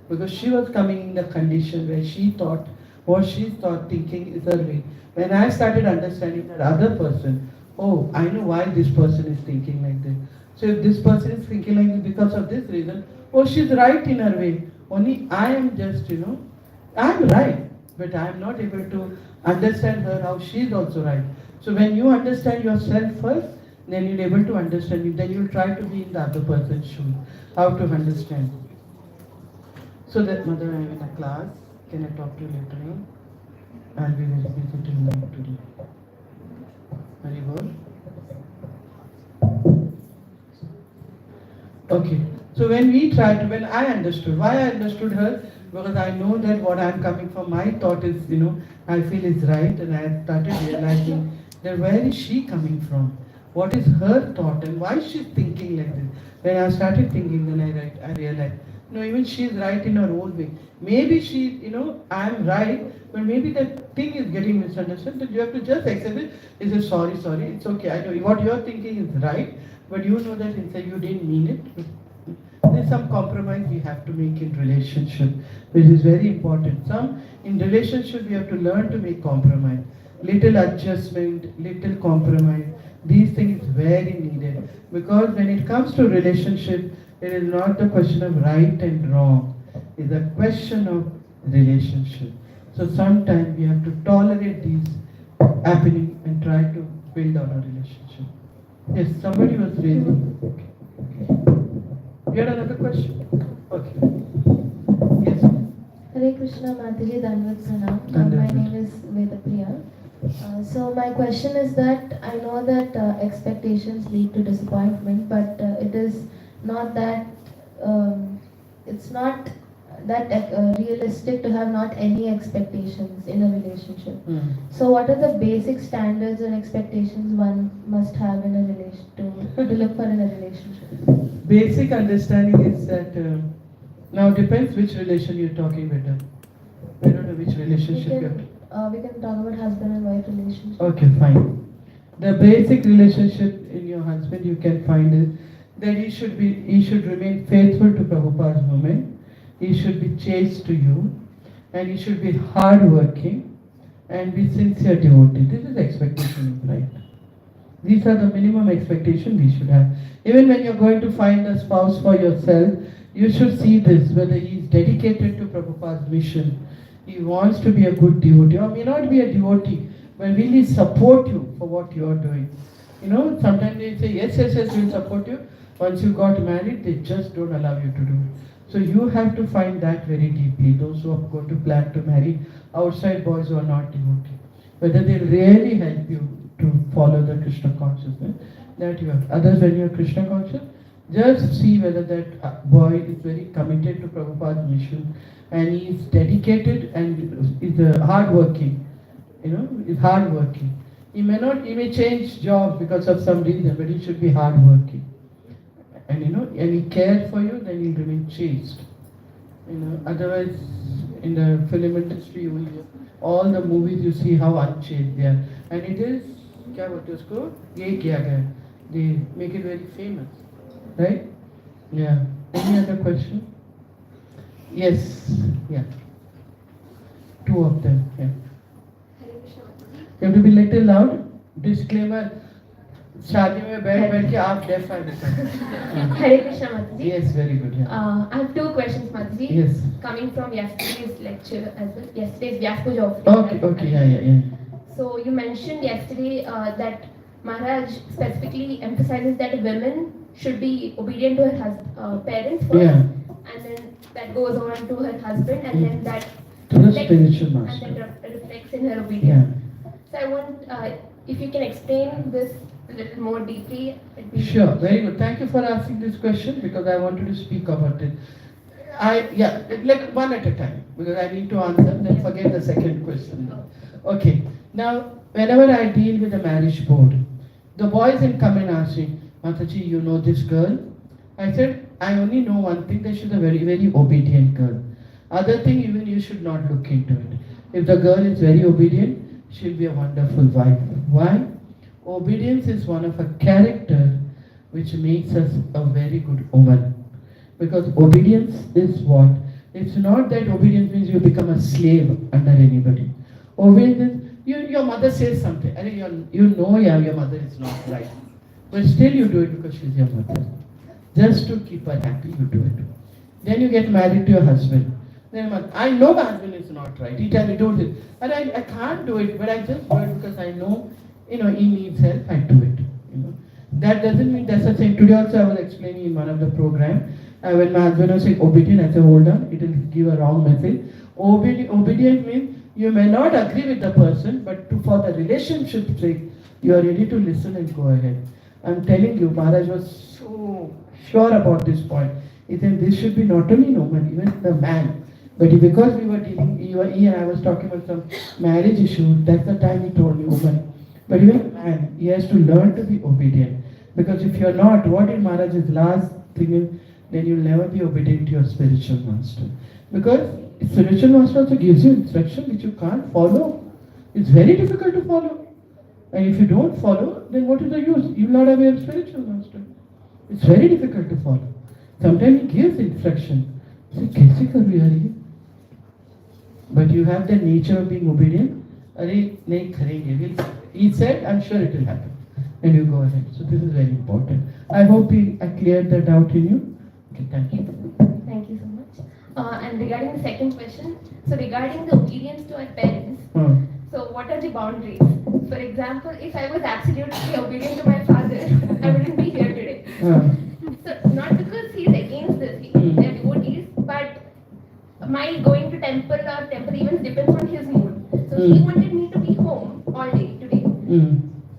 Because she was coming in the condition where she thought, what she thought thinking is her way. When I started understanding that other person, oh, I know why this person is thinking like this. So if this person is thinking like this because of this reason, oh, she's right in her way. Only I am just, I'm right. But I am not able to understand her how she is also right. So when you understand yourself first, then you'll be able to understand it. Then you'll try to be in the other person's shoes. How to understand. So that mother, I'm in a class. Can I talk to you later on? I'll be very busy till night today. Very good. Okay. So when I understood, why I understood her, because I know that what I'm coming from, my thought is, I feel is right, and I started realizing that where is she coming from? What is her thought and why she's thinking like this? When I started thinking, then I realized, even she's right in her own way. Maybe I'm right, but maybe that thing is getting misunderstood, that you have to just accept it. You say, sorry, it's okay. I know what you're thinking is right, but you know that inside you didn't mean it. There's some compromise we have to make in relationship, which is very important. In relationship, we have to learn to make compromise. Little adjustment, little compromise. These things is very needed. Because when it comes to relationship, it is not the question of right and wrong. It's a question of relationship. So sometimes we have to tolerate these happening and try to build on a relationship. Yes, somebody was raising. Okay. You had another question? Okay. Yes. Hare Krishna, Mataji, Dandavat Pranam. My name is Vedapriya. So my question is that I know that expectations lead to disappointment, but it is not that it's not that realistic to have not any expectations in a relationship. So what are the basic standards or expectations one must have in a relation to look for in a relationship? Basic understanding is that now depends which relation you're talking about. I don't know which relationship We can talk about husband and wife relationship. Okay, fine. The basic relationship in your husband you can find is that he should remain faithful to Prabhupada's woman. He should be chaste to you, and he should be hardworking and be sincere devotee. This is expectation in life. These are the minimum expectation we should have. Even when you're going to find a spouse for yourself, you should see this, whether he is dedicated to Prabhupada's mission. He wants to be a good devotee, or may not be a devotee, but really support you for what you are doing. You know, sometimes they say, yes, we'll support you. Once you got married, they just don't allow you to do it. So you have to find that very deeply, those who are going to plan to marry outside boys who are not devotees. Whether they really help you to follow the Krishna consciousness that you have. Others, when you are Krishna conscious, just see whether that boy is very committed to Prabhupada's mission and he is dedicated and is hardworking. You know, is hardworking. He may change jobs because of some reason, but he should be hardworking. And and he cares for you, then he'll remain chaste. Otherwise, in the film industry, you will hear all the movies you see how unchaste they are. And it is, क्या बोलते हैं उसको, ये किया गया. They make it very famous. Right? Yeah. Any other question? Yes. Yeah. Two of them. Yeah. You have to be little loud. Disclaimer. शादी में बैठ के आप deaf are Hare Krishna Mataji. Yes, very good. Yeah. I have two questions, Mataji. Yes. Coming from yesterday's lecture as well. Yesterday's Vyas Puja. Okay, yeah. So you mentioned yesterday that Maharaj specifically emphasizes that women should be obedient to her parents first, and then that goes on to her husband, and then that reflects in her obedience. So I want if you can explain this a little more deeply. Sure, very good. Thank you for asking this question because I wanted to speak about it. Like one at a time because I need to answer, then forget the second question. Okay, now whenever I deal with the marriage board, the boys will come and ask me, Mataji, you know this girl? I said, I only know one thing, that she's a very, very obedient girl. Other thing, even you should not look into it. If the girl is very obedient, she'll be a wonderful wife. Why? Obedience is one of a character which makes us a very good woman. Because obedience is what? It's not that obedience means you become a slave under anybody. Obedience is, your mother says something, and your mother is not right. But still you do it because she's your mother. Just to keep her happy, you do it. Then you get married to your husband. Then I know my husband is not right. He tell me, do this. And I can't do it, but I just do it because I know, he needs help, I do it. That doesn't mean that's the thing. Today also I was explaining in one of the program, when my husband was saying obedient, I said, hold on, it will give a wrong message. Obedient means you may not agree with the person, but for the relationship's sake, you are ready to listen and go ahead. I'm telling you, Maharaj was so sure about this point. He said this should be not only woman, even the man. But because we were dealing, he and I was talking about some marriage issue, that's the time he told me woman. But even the man, he has to learn to be obedient. Because if you're not, what is Maharaj's last thing is, then you'll never be obedient to your spiritual master. Because spiritual master also gives you instruction which you can't follow. It's very difficult to follow. And if you don't follow, then what is the use? You will not have your spiritual master. It's very difficult to follow. Sometimes he gives instruction. Say, kaise karu yaar ye? But you have the nature of being obedient. Arey, nahi karenge. He said, I'm sure it will happen. And you go ahead. So this is very important. I hope I cleared that out in you. Okay, thank you. Thank you so much. And regarding the second question, so regarding the obedience to our parents, so what are the boundaries? For example, if I was absolutely obedient to my father, I wouldn't be here today. So not because he's against they're devotees, but my going to temple or temple events depends on his mood. So he wanted me to be home all day today.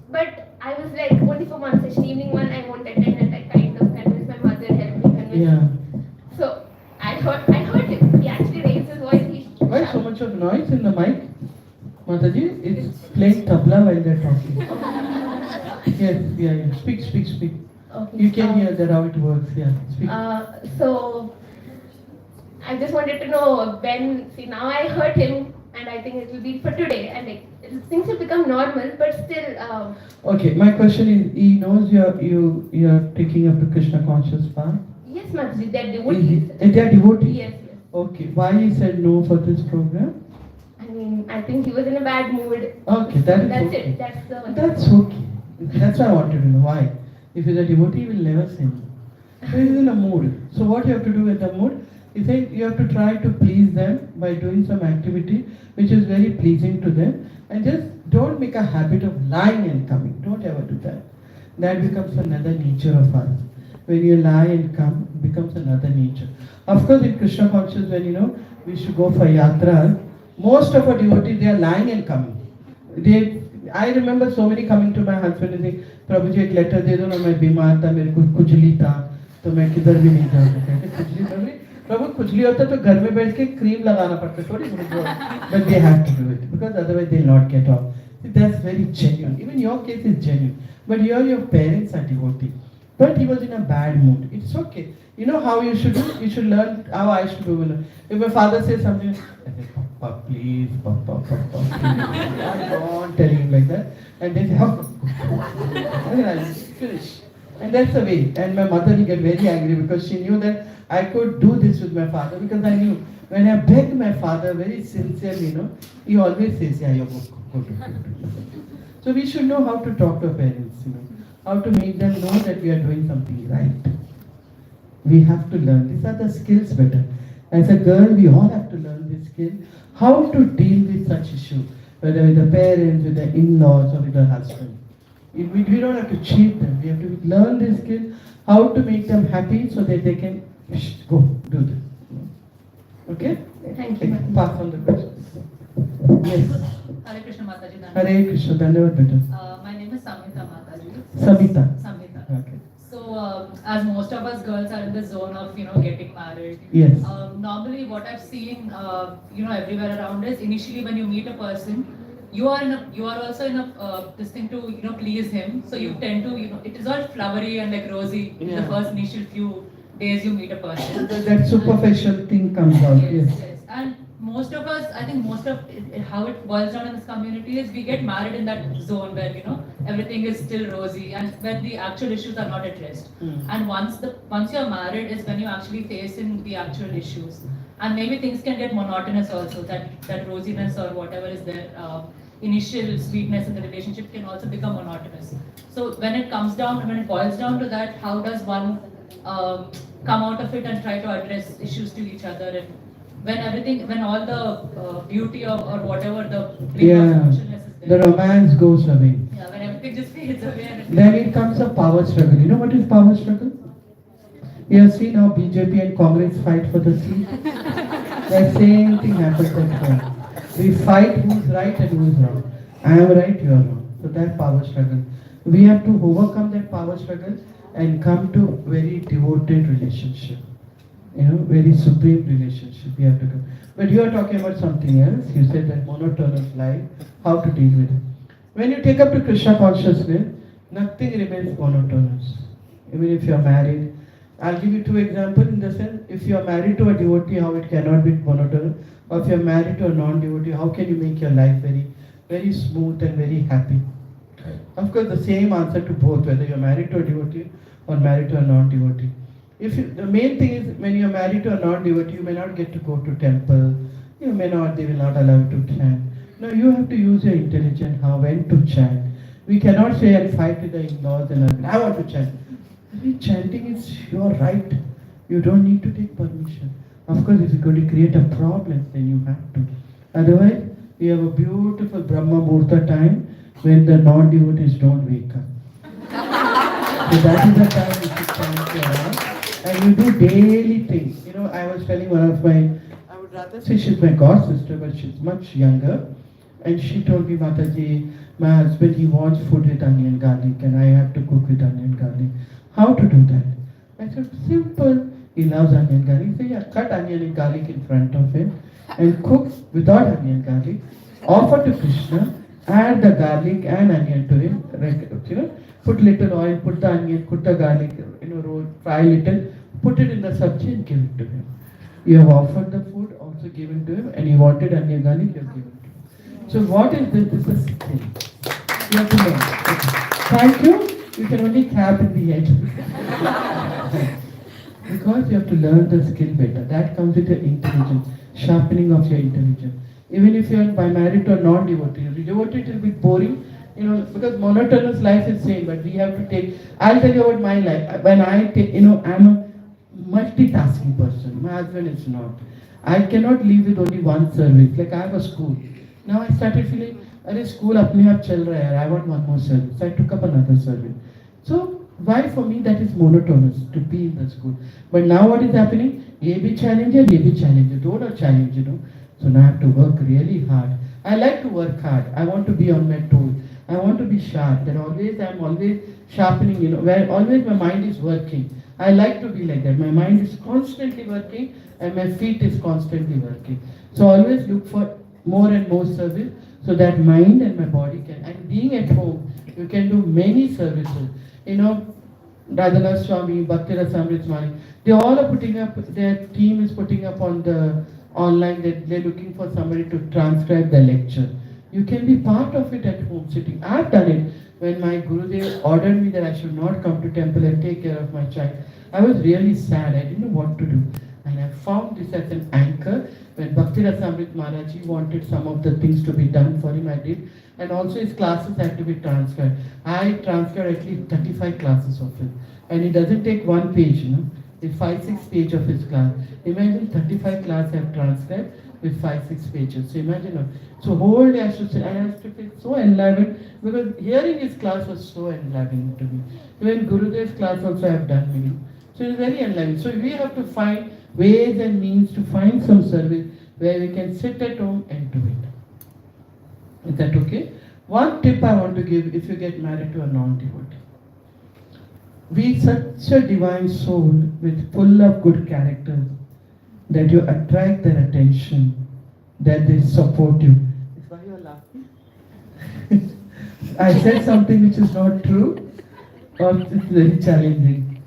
But I was like, only for one session, evening one, I won't attend, and I kind of convinced my mother, helped me convince. Yeah. So I heard him. He actually raised his voice. Why so much of noise in the mic? Mataji, it's playing tabla while they're talking. Yes, yeah. Speak. Okay. You can hear that how it works, yeah. Speak. So I just wanted to know when. See, now I heard him, and I think it will be for today. And like things will become normal, but still. Okay, my question is: he knows you're taking up the Krishna conscious path. Yes, Mataji, they're devotees. They're devotees. Yes. Okay, why he said no for this program? I mean, I think he was in a bad mood. Okay, that's okay. it. That's okay. That's why I wanted to know why. If he's a devotee, he will never say no. So he's in a mood. So what you have to do with the mood? He said you have to try to please them by doing some activity which is very pleasing to them, and just don't make a habit of lying and coming. Don't ever do that. That becomes another nature of us. When you lie and come, it becomes another nature. Of course, in Krishna conscious, when we should go for yatra, most of our devotees, they are lying and coming. I remember so many coming to my husband and saying, Prabhuji, एक letter दे दो ना, मैं बीमार था, मेरे को खुजली था, तो मैं किधर भी नहीं जाऊँगा. कहते खुजली प्रभु खुजली होता तो घर में बैठ के क्रीम लगाना पड़ता थोड़ी. But they have to do it because otherwise they'll not get off. That's very genuine. Even your case is genuine. But here your parents are devotees. But he was in a bad mood. It's okay. You know how you should do? You should learn how I should do. If my father says something, I say, Papa, please, Papa, please. I don't tell him like that. And they say, oh, and then I finish. And that's the way. And my mother will get very angry because she knew that I could do this with my father, because I knew when I begged my father very sincerely, he always says, yeah, go. So we should know how to talk to our parents, how to make them know that we are doing something right. We have to learn. These are the skills better. As a girl, we all have to learn this skill, how to deal with such issues, whether with the parents, with the in-laws, or with the husband. We don't have to cheat them. We have to learn this skill, how to make them happy so that they can go do this. Okay? Thank you. Pass on the questions. Yes. Hare Krishna Mataji. Hare Krishna, Dhanyavad better. My name is Samita Mataji. Samita. Okay. So, as most of us girls are in the zone of, getting married. Yes. Normally, what I've seen, everywhere around is initially when you meet a person, you are also in a this thing to please him. So you tend to it is all flowery and like rosy in the first initial few days you meet a person. That superficial thing comes out. Yes. And most of us, I think most of how it boils down in this community is we get married in that zone where everything is still rosy and when the actual issues are not addressed. And once you're married is when you actually face in the actual issues. And maybe things can get monotonous also. That rosiness or whatever is there, initial sweetness in the relationship can also become monotonous. So when it boils down to that, how does one come out of it and try to address issues to each other? And when all the beauty or whatever the emotionless is there. The romance goes away. Yeah, when everything just fades away. Then it comes a power struggle. You know what is power struggle? You have seen how BJP and Congress fight for the seat? The same thing happens at home. We fight who's right and who's wrong. I am right, you are wrong. So that power struggle. We have to overcome that power struggle and come to very devoted relationship. Very supreme relationship we have to come. But you are talking about something else. You said that monotonous life, how to deal with it. When you take up to Krishna consciousness, nothing remains monotonous. Even if you are married, I'll give you two examples in the sense, if you are married to a devotee, how it cannot be monotonous, or if you are married to a non-devotee, how can you make your life very, very smooth and very happy? Of course, the same answer to both, whether you are married to a devotee or married to a non-devotee. The main thing is, when you are married to a non-devotee, you may not get to go to temple, they will not allow you to chant. No, you have to use your intelligence, when to chant. We cannot say and fight with the in-laws and I want to chant. Chanting is your right. You don't need to take permission. Of course, if you're going to create a problem, then you have to. Otherwise, we have a beautiful Brahma Muhurta time when the non-devotees don't wake up. So that is the time we should chant your heart. and you do daily things. You know, I was telling one of my, I would rather say she's my god sister, but she's much younger. And she told me, Mataji, my husband, he wants food with onion garlic, and I have to cook with onion garlic. How to do that? I said, simple. He loves onion garlic. So yeah, cut onion and garlic in front of him and cook without onion garlic. Offer to Krishna, add the garlic and onion to him. You know, put little oil, put the onion, put the garlic, you know, roll, fry little, put it in the sabji and give it to him. You have offered the food, also given to him, and he wanted onion garlic, you have given to him. So what is this? This is a skill. You have to learn. Okay. Thank you. You can only clap in the end. Because you have to learn the skill better. That comes with your intelligence, sharpening of your intelligence. Even if you are by married to a non-devotee, devotee it will be boring, you know, because monotonous life is same, but we have to take, I'll tell you about my life. When I take, you know, I'm a multitasking person. My husband is not. I cannot live with only one service. Like I have a school. Now I started feeling, अरे school अपने आप चल रहा है, I want one more service. So I took up another service. So why for me that is monotonous to be in the school. But now what is happening? ये भी challenge है, ये भी challenge है. Don't challenge, you know. So now I have to work really hard. I like to work hard. I want to be on my toes. I want to be sharp. That always I'm always sharpening, you know, where always my mind is working. I like to be like that. My mind is constantly working and my feet is constantly working. So always look for more and more service so that mind and my body can. And being at home, you can do many services. You know, Radhanath Swami, Bhakti Rasamrit Swami, they all are putting up, their team is putting up on the online that they're looking for somebody to transcribe the lecture. You can be part of it at home sitting. I've done it when my Gurudev ordered me that I should not come to temple and take care of my child. I was really sad. I didn't know what to do. And I found this as an anchor. When Bhakti Rasamrit Maharaji wanted some of the things to be done for him, I did. And also his classes had to be transcribed. I transcribed at least 35 classes of it. And it doesn't take one page, you know. It's 5-6 pages of his class. Imagine 35 classes I have transcribed with 5-6 pages. So imagine. So whole day I should say, I have to feel so enlivened because hearing his class was so enlivening to me. Even Gurudev's class also I have done many. So it's very enlivening. So we have to find ways and means to find some service where we can sit at home and do it. Is that okay? One tip I want to give if you get married to a non-devotee. Be such a divine soul with full of good characters that you attract their attention, that they support you. Is why you are laughing? I said something which is not true, or it's very challenging.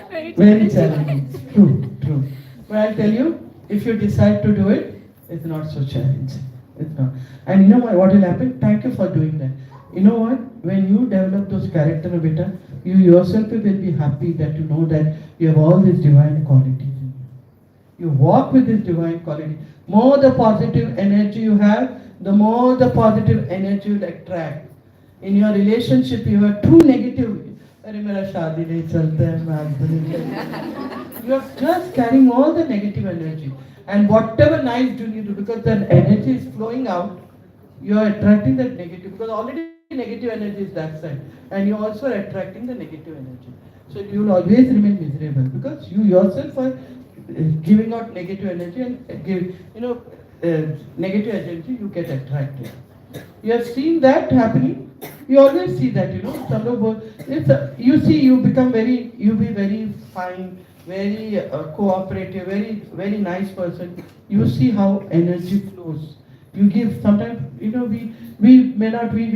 Very challenging. True. But I'll tell you, if you decide to do it, it's not so challenging. It's not. And you know what will happen? Thank you for doing that. You know what? When you develop those character, beta, you yourself will be happy that you know that you have all these divine qualities in you. You walk with this divine quality. More the positive energy you have, the more the positive energy you attract. In your relationship, you are too negative. You are just carrying all the negative energy. And whatever nice do you do, because that energy is flowing out, you are attracting that negative, because already negative energy is that side, and you also are attracting the negative energy. So you will always remain miserable because you yourself are giving out negative energy and give, negative energy, you get attracted. You have seen that happening. You always see that, you become you be very fine, very cooperative, very nice person. You see how energy flows. You give sometimes, we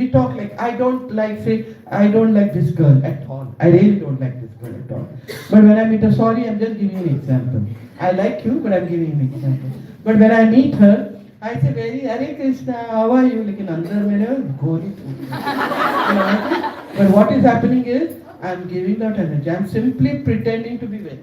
talk like, I don't like this girl at all. I really don't like this girl at all. But when I meet her, sorry, I'm just giving you an example. I like you, but I'm giving you an example. But when I meet her, I say Hare Krishna, how are you? Like in andar mere goli food. But what is happening is, I'm giving that energy. I'm simply pretending to be well.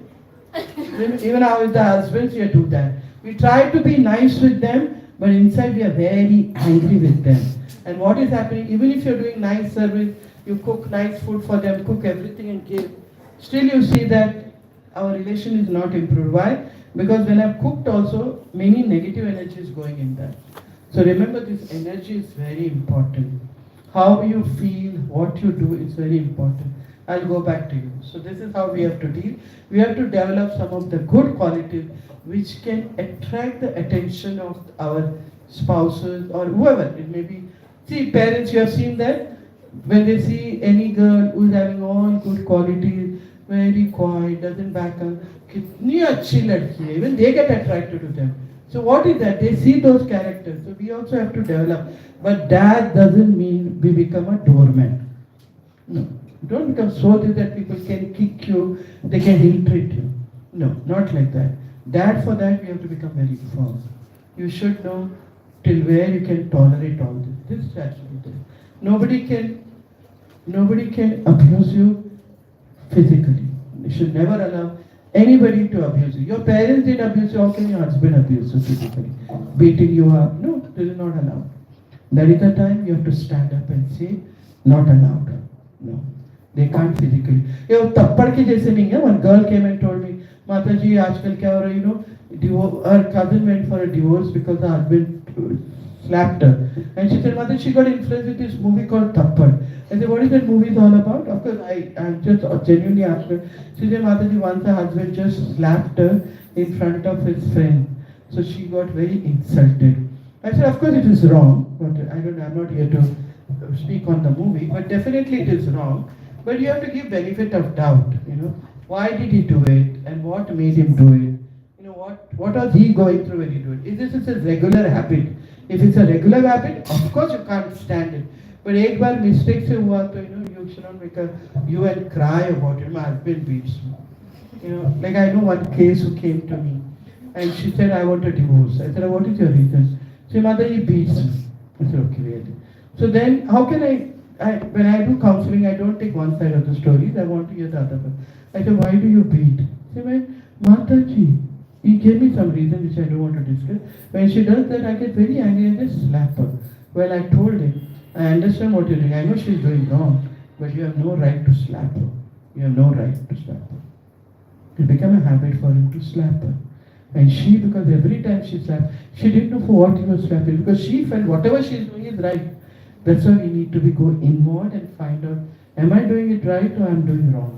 Even how with the husbands, we do that. We try to be nice with them, but inside we are very angry with them. And what is happening, even if you're doing nice service, you cook nice food for them, cook everything and give, still you see that our relation is not improved. Why? Because when I've cooked also, many negative energy is going in that. So remember, this energy is very important. How you feel, what you do is very important. I'll go back to you. So this is how we have to deal. We have to develop some of the good qualities which can attract the attention of our spouses or whoever it may be. See, parents, you have seen that when they see any girl who's having all good qualities, very quiet, doesn't back up, kitni achhi ladki hai, even they get attracted to them. So what is that? They see those characters. So we also have to develop. But that doesn't mean we become a doormat. No. Don't become so that people can kick you, they can ill-treat you. No, not like that. For that we have to become very firm. You should know till where you can tolerate all this. This is actually this. Nobody can abuse you physically. You should never allow anybody to abuse you. Your parents didn't abuse you, how can your husband abuse you physically? Beating you up? No, this is not allowed. That is the time you have to stand up and say, not allowed. No. They can't physically. ये तप्पड़ के जैसे नहीं है. One girl came and told me, Mataji, आजकल क्या हो रहा है? Her cousin went for a divorce because her husband slapped her. And she said, Mataji, she got influenced with this movie called Tappad. I said, what is that movie all about? Of course, I just genuinely asked her. She said, Mataji, once her husband just slapped her in front of his friend. So she got very insulted. I said, of course it is wrong. But I don't know, I'm not here to speak on the movie. But definitely it is wrong. But you have to give benefit of doubt. Why did he do it? And what made him do it? What was he going through when he do it? Is this a regular habit? If it's a regular habit, of course you can't stand it. But एक बार mistake से हुआ तो you should not make you and cry about it. My husband beats me. Like I know one case who came to me and she said, I want a divorce. I said, what is your reason? She said, Mother, he beats me. I said, okay, really. So then how can when I do counseling, I don't take one side of the stories. I want to hear the other one. I said, why do you beat? She said, Mataji, he gave me some reason which I don't want to discuss. When she does that, I get very angry and just slap her. Well, I told him, I understand what you're doing. I know she's doing wrong, but you have no right to slap her. You have no right to slap her. It became a habit for him to slap her. And she, because every time she slapped, she didn't know for what he was slapping, because she felt whatever she's doing is right. That's why we need to go inward and find out, am I doing it right or I'm doing wrong?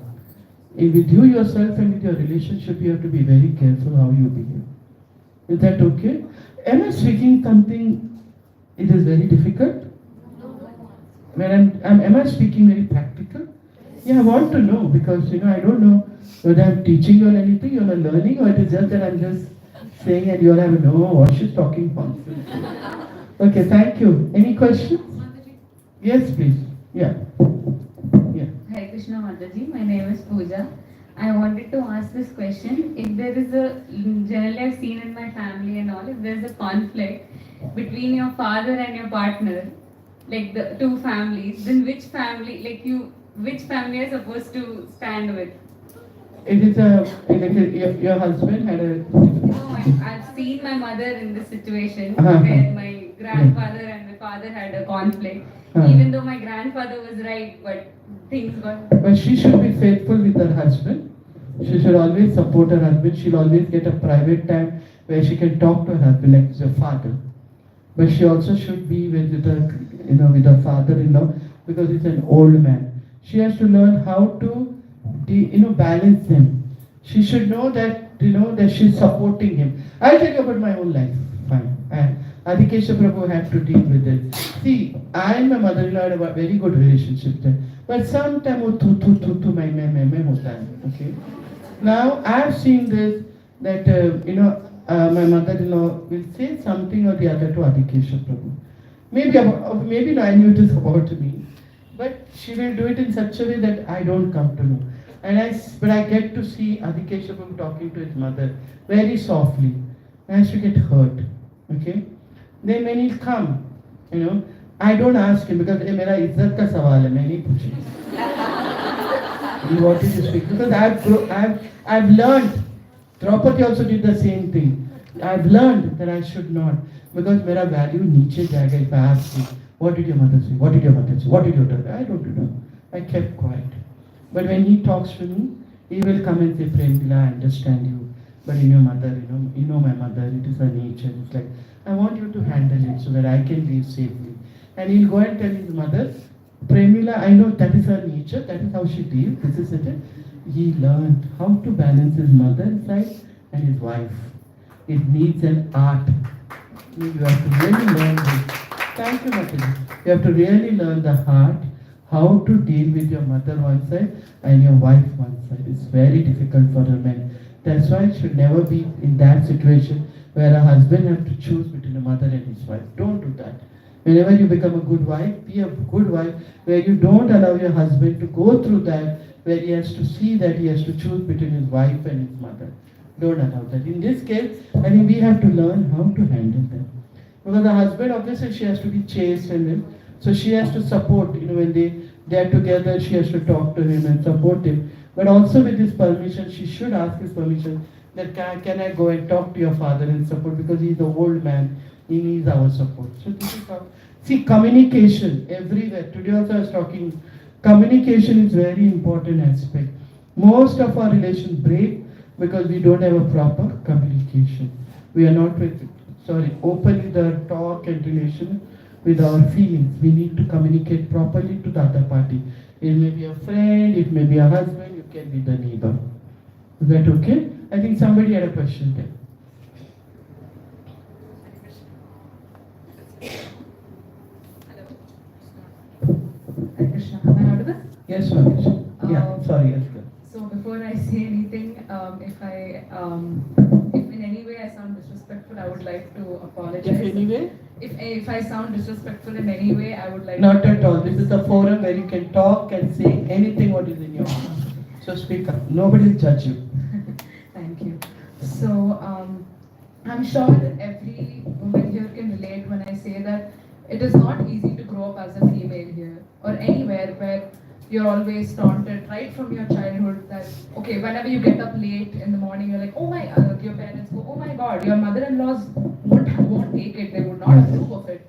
With you yourself and with your relationship, you have to be very careful how you behave. Is that okay? Am I speaking something, it is very difficult? When am I speaking very practical? Yeah, I want to know, because I don't know whether I'm teaching you or anything, you're learning, or it is just that I'm just saying and you'll have no, what she's talking about. Okay, thank you. Any questions? Yes, please. Yeah. Hare Krishna Mataji, my name is Pooja. I wanted to ask this question. If there is generally I've seen in my family and all, if there's a conflict between your father and your partner, like the two families, then which family are supposed to stand with? It is your husband had a... No, I've seen my mother in this situation where my grandfather and my father had a conflict. Even though my grandfather was right, but things got... But she should be faithful with her husband. She should always support her husband. She'll always get a private time where she can talk to her husband like her father. But she also should be with her father-in-law, because he's an old man. She has to learn how to balance them. She should know that that she's supporting him. I'll tell you about my own life. Fine. Adhikesha Prabhu had to deal with it. See, I and my mother-in-law had a very good relationship then. But sometimes okay. Now I've seen this that my mother-in-law will say something or the other to Adhikesha Prabhu. Maybe I knew this about me, but she will do it in such a way that I don't come to know. But I get to see Adhikesha Prabhu talking to his mother very softly. I used to get hurt. Okay. Then when he'll come, I don't ask him, because mera izzat ka sawal hai, main nahi puchhi. He wanted to speak, because I've learned. Draupadi also did the same thing. I've learned that I should not, because mera value niche jayega if I ask you, what did your mother say? What did your mother say? What did your daughter? I don't know. I kept quiet. But when he talks to me, he will come and say, Premlila, I understand you. But in your mother, you know my mother, it is her nature. It's like, I want you to handle it so that I can live safely. And he'll go and tell his mother, Premlila, I know that is her nature, that is how she deals, this is it. He learned how to balance his mother's side and his wife. It needs an art. You have to really learn this. Thank you, Mataji. You have to really learn the art, how to deal with your mother one side and your wife one side. It's very difficult for a man. That's why it should never be in that situation where a husband have to choose between a mother and his wife. Don't do that. Whenever you become a good wife, be a good wife where you don't allow your husband to go through that, where he has to see that he has to choose between his wife and his mother. Don't allow that. In this case, I think we have to learn how to handle them. Because the husband, obviously, she has to be chaste and him. So she has to support, when they are together, she has to talk to him and support him. But also with his permission, she should ask his permission that can I go and talk to your father and support, because he's an old man, he needs our support. So this is how, see, communication everywhere. Today also I was talking, communication is very important aspect. Most of our relations break because we don't have a proper communication. We are not open with our talk and relation with our feelings. We need to communicate properly to the other party. It may be a friend, it may be a husband, it can be the neighbor. Is that okay? I think somebody had a question there. Hare Krishna. Am I audible? Yes, Manish. Sorry, yes. So before I say anything, if in any way I sound disrespectful, I would like to apologize. If anyway? If I sound disrespectful in any way, I would like Not to at all. This is a forum where you can talk and say anything what is in your heart. So speak up. Nobody will judge you. Thank you. So I'm sure that every woman here can relate when I say that it is not easy to grow up as a female here or anywhere where you're always taunted right from your childhood that, okay, whenever you get up late in the morning, you're like, oh my, your parents go, oh my God, your mother-in-laws won't take it, they would not approve of it.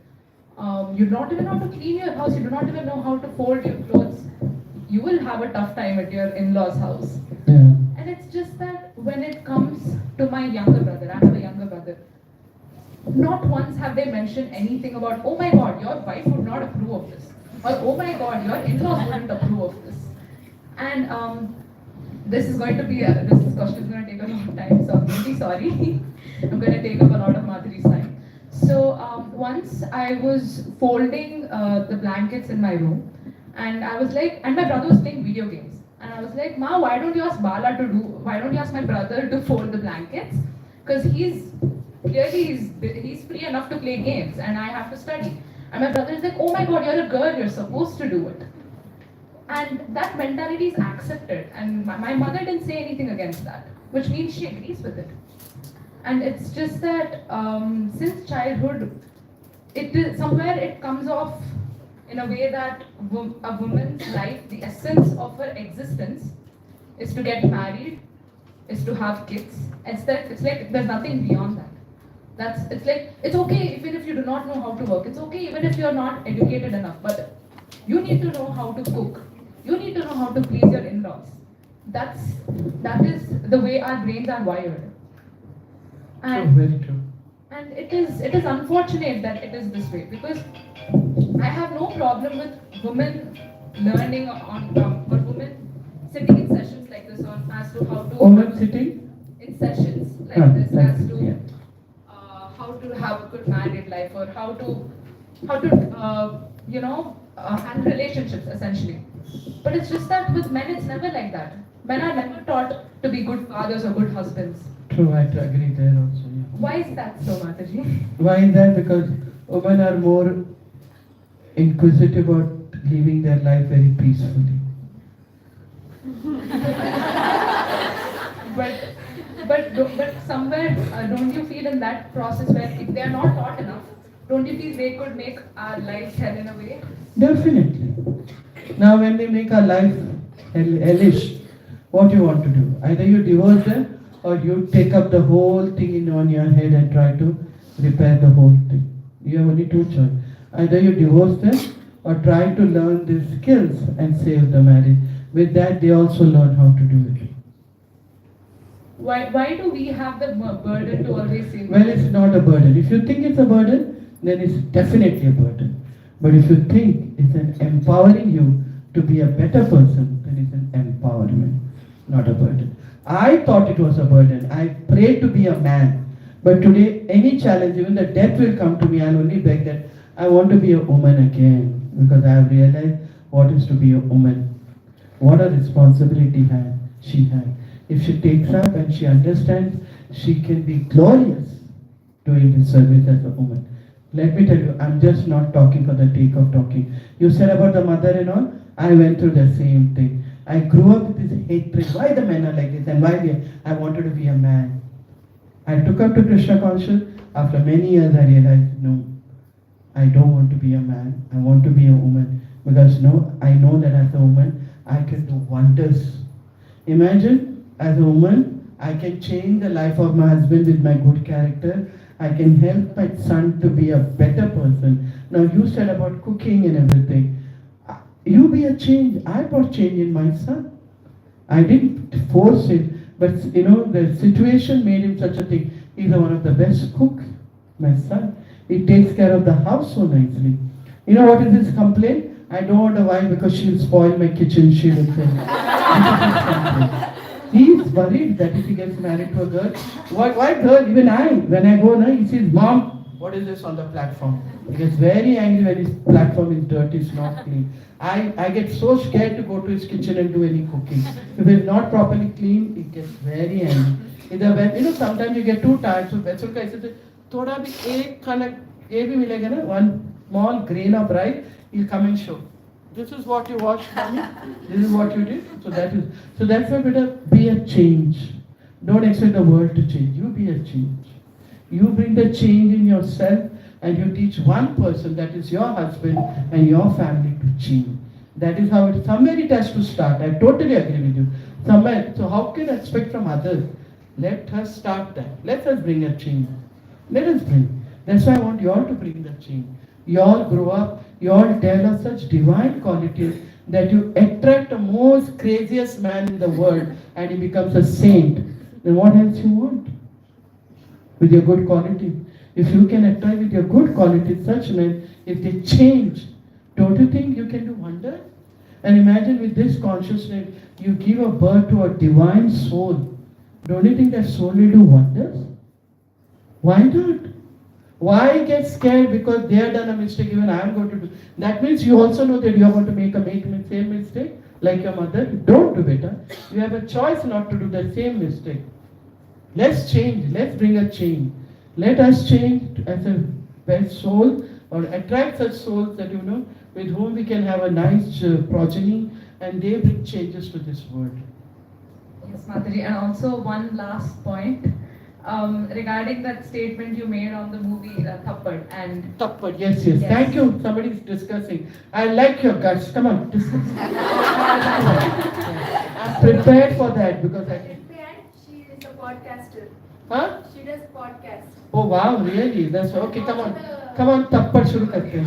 You don't even know how to clean your house, you do not even know how to fold your clothes. You will have a tough time at your in-laws' house. Yeah. And it's just that when it comes to my younger brother, I have a younger brother, not once have they mentioned anything about, oh my God, your wife would not approve of this. Or, oh my God, your in-laws wouldn't approve of this. And this question is going to take a long time, so I'm really sorry. I'm going to take up a lot of Madhuri's time. So once I was folding the blankets in my room, and I was like, and my brother was playing video games. And I was like, Ma, why don't you ask my brother to fold the blankets? Because he's free enough to play games and I have to study. And my brother is like, oh my God, you're a girl, you're supposed to do it. And that mentality is accepted. And my mother didn't say anything against that, which means she agrees with it. And it's just that since childhood, somewhere it comes off in a way that a woman's life, the essence of her existence, is to get married, is to have kids. It's like there's nothing beyond that. It's okay even if you do not know how to work. It's okay even if you're not educated enough. But you need to know how to cook. You need to know how to please your in-laws. That is the way our brains are wired. And, very true. And it is unfortunate that it is this way, because I have no problem with women learning or women sitting in sessions like this on as to how to Women sitting in sessions like this as to how to have a good married life or how to handle relationships essentially. But it's just that with men it's never like that. Men are never taught to be good fathers or good husbands. True, I agree there also. Yeah. Why is that so, Mataji? Why is that? Because women are more inquisitive about living their life very peacefully. But somewhere, don't you feel in that process where if they are not taught enough, don't you feel they could make our lives hell in a way? Definitely. Now when they make our life hellish, what do you want to do? Either you divorce them or you take up the whole thing on your head and try to repair the whole thing. You have only two choices. Either you divorce them or try to learn these skills and save the marriage. With that, they also learn how to do it. Why do we have the burden to always say? Well, it's not a burden. If you think it's a burden, then it's definitely a burden. But if you think it's an empowering you to be a better person, then it's an empowerment, not a burden. I thought it was a burden. I prayed to be a man. But today, any challenge, even the death will come to me, I'll only beg that I want to be a woman again. Because I have realized what is to be a woman. What a responsibility she had. If she takes up and she understands, she can be glorious doing this service as a woman. Let me tell you, I'm just not talking for the sake of talking. You said about the mother and all, I went through the same thing. I grew up with this hatred. Why the men are like this and why I wanted to be a man. I took up to Krishna conscious. After many years I realized, no, I don't want to be a man. I want to be a woman. Because no, I know that as a woman, I can do wonders. Imagine, as a woman, I can change the life of my husband with my good character. I can help my son to be a better person. Now you said about cooking and everything. You be a change. I brought change in my son. I didn't force it, but the situation made him such a thing. He's one of the best cook, my son. He takes care of the house so nicely. You know what is his complaint? I don't want a wife because she'll spoil my kitchen, she will say. He's worried that if he gets married to a girl, why girl? Even when I go now, he says, Mom, what is this on the platform? He gets very angry when his platform is dirty, it's not clean. I get so scared to go to his kitchen and do any cooking. If it's not properly clean, he gets very angry. Sometimes you get too tired, so vessel ka aise se, thoda bhi ek khana, ye bhi milega na, one small grain of rice, he'll come and show. This is what you washed for me. This is what you did. So that's why better be a change. Don't expect the world to change. You be a change. You bring the change in yourself and you teach one person, that is your husband and your family, to change. That is how somewhere it has to start. I totally agree with you. Somewhere. So how can I expect from others? Let us start that. Let us bring a change. Let us bring. That's why I want you all to bring the change. You all grow up, you all tell us such divine qualities that you attract the most craziest man in the world and he becomes a saint. Then what else you want? With your good quality. If you can attract with your good quality such men, if they change, don't you think you can do wonders? And imagine with this consciousness, you give a birth to a divine soul. Don't you think that soul will do wonders? Why not? Why get scared because they have done a mistake, even I am going to do? That means you also know that you are going to make the same mistake like your mother. Don't do it. Huh? You have a choice not to do the same mistake. Let's change. Let's bring a change. Let us change as a best soul or attract such souls that with whom we can have a nice progeny and they bring changes to this world. Yes, Mataji. And also one last point. Regarding that statement you made on the movie Thappad and Thappad, yes. Thank you. Somebody is discussing. I like your guts. Come on, discuss. I'm prepared for that because She is a podcaster. Huh? She does podcast. Oh wow, really? That's okay. Come on, Thappad shuru karte hain.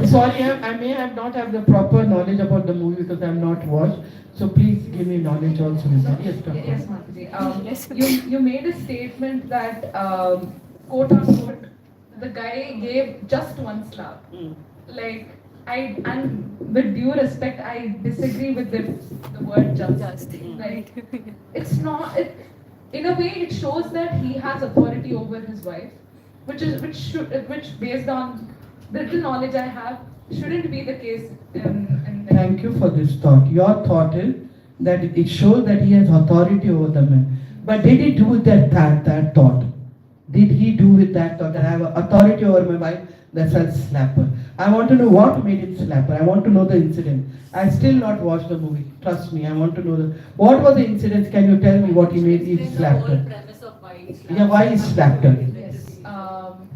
Sorry, I may have not have the proper knowledge about the movie because I have not watched. So please give me knowledge also. Yes, Mataji. You made a statement that quote unquote the guy gave just one slap. Like and with due respect, I disagree with the word just. Like it's not. In a way, it shows that he has authority over his wife, which based on the little knowledge I have, shouldn't be the case. Thank you for this thought. Your thought is that it shows that he has authority over the man. But did he do with that thought? Did he do with that thought that I have authority over my wife? That's a slapper. I want to know what made him slapper. I want to know the incident. I still not watched the movie. Trust me, I want to know what was the incident. Can you tell me what he made him slap her? Why he slapped her? Yes.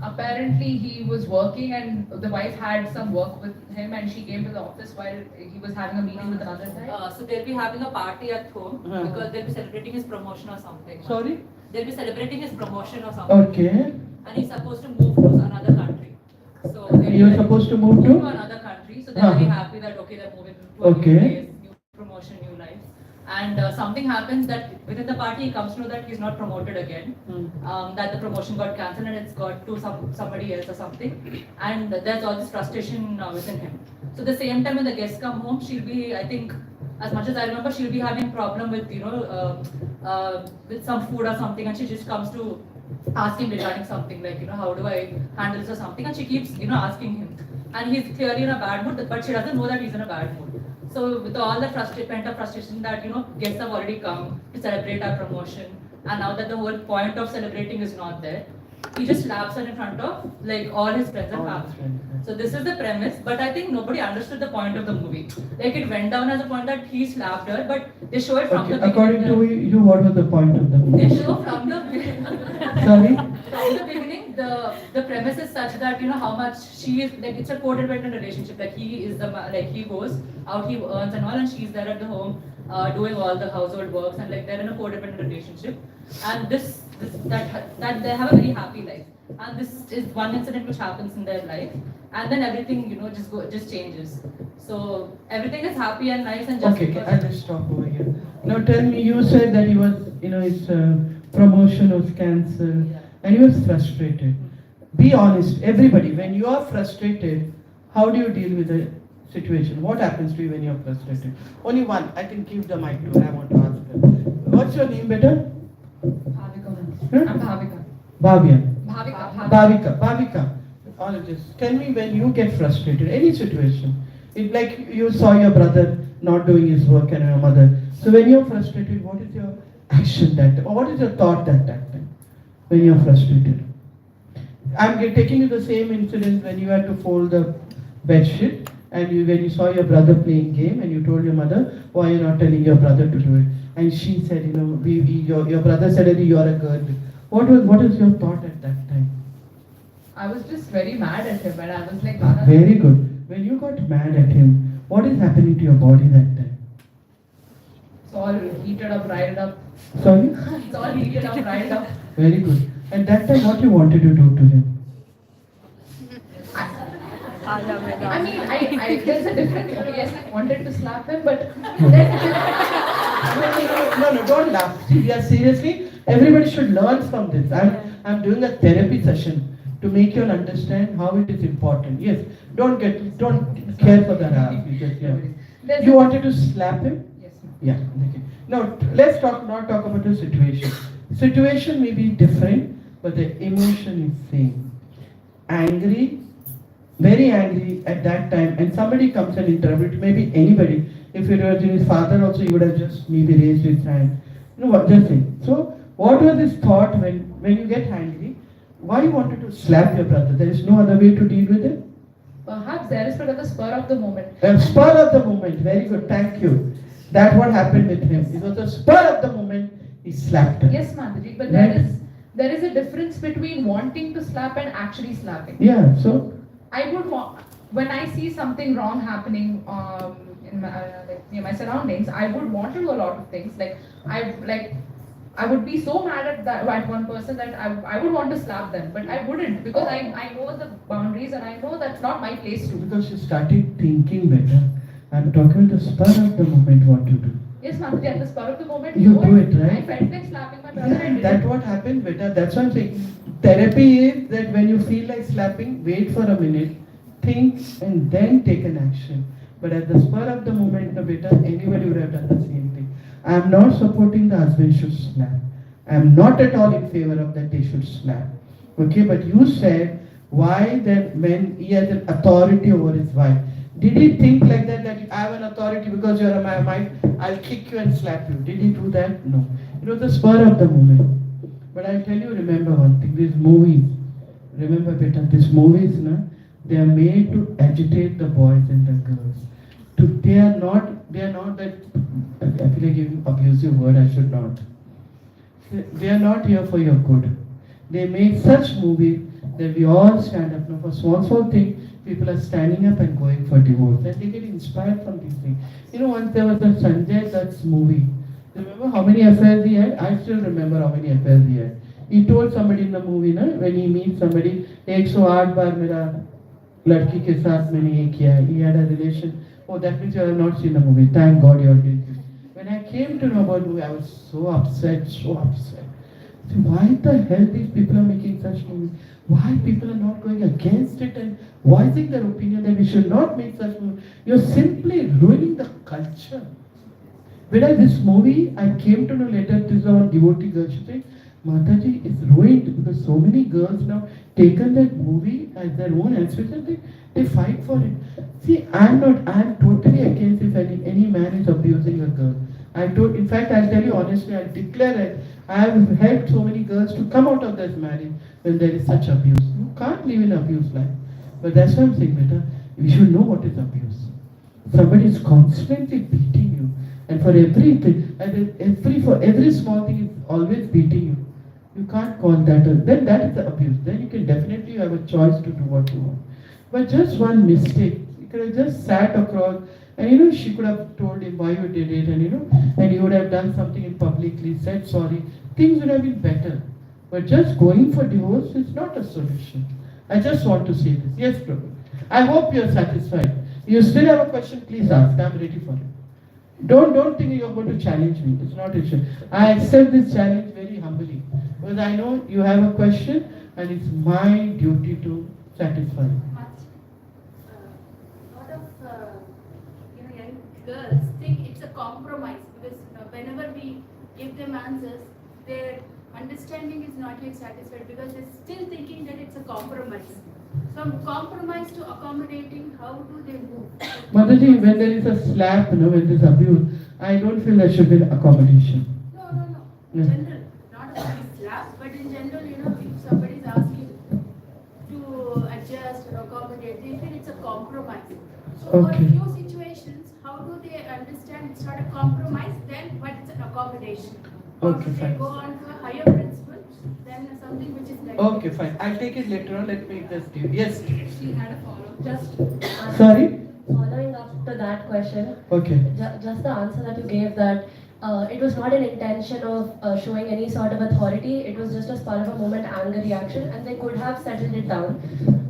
Apparently he was working and the wife had some work with him and she came to the office while he was having a meeting with another guy. So they'll be having a party at home because they'll be celebrating his promotion or something. Sorry? They'll be celebrating his promotion or something. Okay. And he's supposed to move to another country. So You're supposed to move to? another country. So they're very happy that they're moving to a new place, new promotion, new life. And something happens that within the party he comes to know that he's not promoted again, that the promotion got cancelled and it's got to somebody else or something, and there's all this frustration within him. So the same time when the guests come home, she'll be, I think, as much as I remember, she'll be having problem with with some food or something, and she just comes to ask him regarding something like, how do I handle this or something, and she keeps asking him, and he's clearly in a bad mood, but she doesn't know that he's in a bad mood. So with all the pent-up frustration that guests have already come to celebrate our promotion, and now that the whole point of celebrating is not there, he just slaps her in front of like all his friends and family. So this is the premise, but I think nobody understood the point of the movie. Like it went down as a point that he slapped her, but they show it from the beginning. According to you, what was the point of the movie? They show from the Sorry? From the beginning, the premise is such that how much she is, like it's a codependent relationship. Like he is he goes out, he earns and all, and she's there at the home doing all the household works, and like they're in a codependent relationship. And that they have a very happy life. And this is one incident which happens in their life, and then everything just changes. So everything is happy and nice and just. Okay, I'll just stop over here. Now tell me, you said that he was, his promotion was cancelled, and he was frustrated. Be honest, everybody. When you are frustrated, how do you deal with the situation? What happens to you when you are frustrated? Only one. I can give the mic to her. I want to ask her. What's your name, better? Bhavika. I'm Bhavika. Bhavya. Bhavika. Bhavika. All of this. Tell me when you get frustrated, any situation. It's like you saw your brother not doing his work and your mother. So when you're frustrated, what is your action that time? Or what is your thought that time when you're frustrated? I'm taking you the same incident when you had to fold the bed sheet, and when you saw your brother playing game and you told your mother, why are you not telling your brother to do it? And she said, your brother said, you're a girl. What was your thought at that time? I was just very mad at him, and I was like, Very good. When you got mad at him, what is happening to your body that time? It's all heated up, riled up. Sorry? It's all heated up, riled up. Very good. At that time, what you wanted to do to him? I mean, there's a difference. Yes, I wanted to slap him, but No, don't laugh. See, we are seriously, everybody should learn from this. I'm doing a therapy session to make you all understand how it is important. Yes, don't care for the rap. You wanted to slap him? Yes. Yeah. Okay. Now let's not talk about the situation. Situation may be different, but the emotion is same. Angry, very angry at that time, and somebody comes and interrupts. Maybe anybody. If it was his father also, he would have just maybe raised his hand. Just think. So, what was this thought when you get angry? Why you wanted to slap your brother? There is no other way to deal with it? perhaps there is but the spur of the moment. A spur of the moment. Very good. Thank you. That's what happened with him. It was a spur of the moment. He slapped her. Yes, Mataji, but Right. there is a difference between wanting to slap and actually slapping. Yeah. So. I would want, when I see something wrong happening in my, near my surroundings, I would want to do a lot of things. I would be so mad at one person that I would want to slap them, but I wouldn't because I know the boundaries and I know that's not my place to. Because you started thinking better. I'm talking the spur of the moment what you do. Yes, Mataji, at the spur of the moment, You do it, right? I felt like slapping my brother. Yeah, that's what happened, beta. That's what I'm saying. Therapy is that when you feel like slapping, wait for a minute, think, and then take an action. But at the spur of the moment, no, beta, anybody would have done the same thing. I am not supporting the husband should slap. I am not at all in favor of that they should slap. Okay, but you said why that when he has an authority over his wife. Did he think like that I have an authority because you are my wife, I'll kick you and slap you? Did he do that? No. It was the spur of the moment. But I'll tell you, remember one thing, these movies, remember beta, these movies, they are made to agitate the boys and the girls. They are not that, I feel like giving abusive word, I should not. They are not here for your good. They make such movies that we all stand up. Now for small thing, people are standing up and going for divorce. And they get inspired from these things. Once there was a Sanjay Dutt's movie. Remember how many affairs he had? I still remember how many affairs he had. He told somebody in the movie, when he meets somebody, 108 बार मेरा लड़की के साथ मैंने ये किया. He had a relation. Oh, that means you have not seen the movie. Thank God you are doing this. When I came to know about movie, I was so upset, so upset. So why the hell these people are making such movies? Why people are not going against it and voicing their opinion that we should not make such movies? You're simply ruining the culture. Whereas this movie, I came to know later, this is our devotee girl. She said, Mataji is ruined because so many girls now taken that movie as their own aspiration, they fight for it. See, I'm totally against if any man is abusing a girl. In fact, I'll tell you honestly, I'll declare it. I have helped so many girls to come out of this marriage when there is such abuse. You can't live in abuse life. But that's why I'm saying, beta, we should know what is abuse. Somebody is constantly beating you. And for every small thing is always beating you. You can't call that then that is the abuse. Then you can definitely have a choice to do what you want. But just one mistake, you could have just sat across and she could have told him why you did it and you would have done something in publicly, said sorry, things would have been better. But just going for divorce is not a solution. I just want to say this. Yes, Prabhu. I hope you are satisfied. You still have a question, please ask. I'm ready for it. Don't think you're going to challenge me. It's not an issue. I accept this challenge very humbly. Because I know you have a question and it's my duty to satisfy you. A lot of young girls think it's a compromise because whenever we give them answers, their understanding is not yet satisfied because they're still thinking that it's a compromise. From compromise to accommodating, how do they move? Mataji, when there is a slap, when there is abuse, I don't feel there should be an accommodation. No. In general, not about slap, but in general, if somebody is asking to adjust or accommodate, they feel it's a compromise. So for a few situations, how do they understand it's not a compromise then, but it's an accommodation? Okay, They fine. go on to a higher principle than something which is negative. Okay, fine. I'll take it later on. Let me just do. Yes. She had a follow-up. Just Sorry? Following up to that question, Okay. just the answer that you gave that it was not an intention of showing any sort of authority, it was just a spur of a moment anger reaction and they could have settled it down.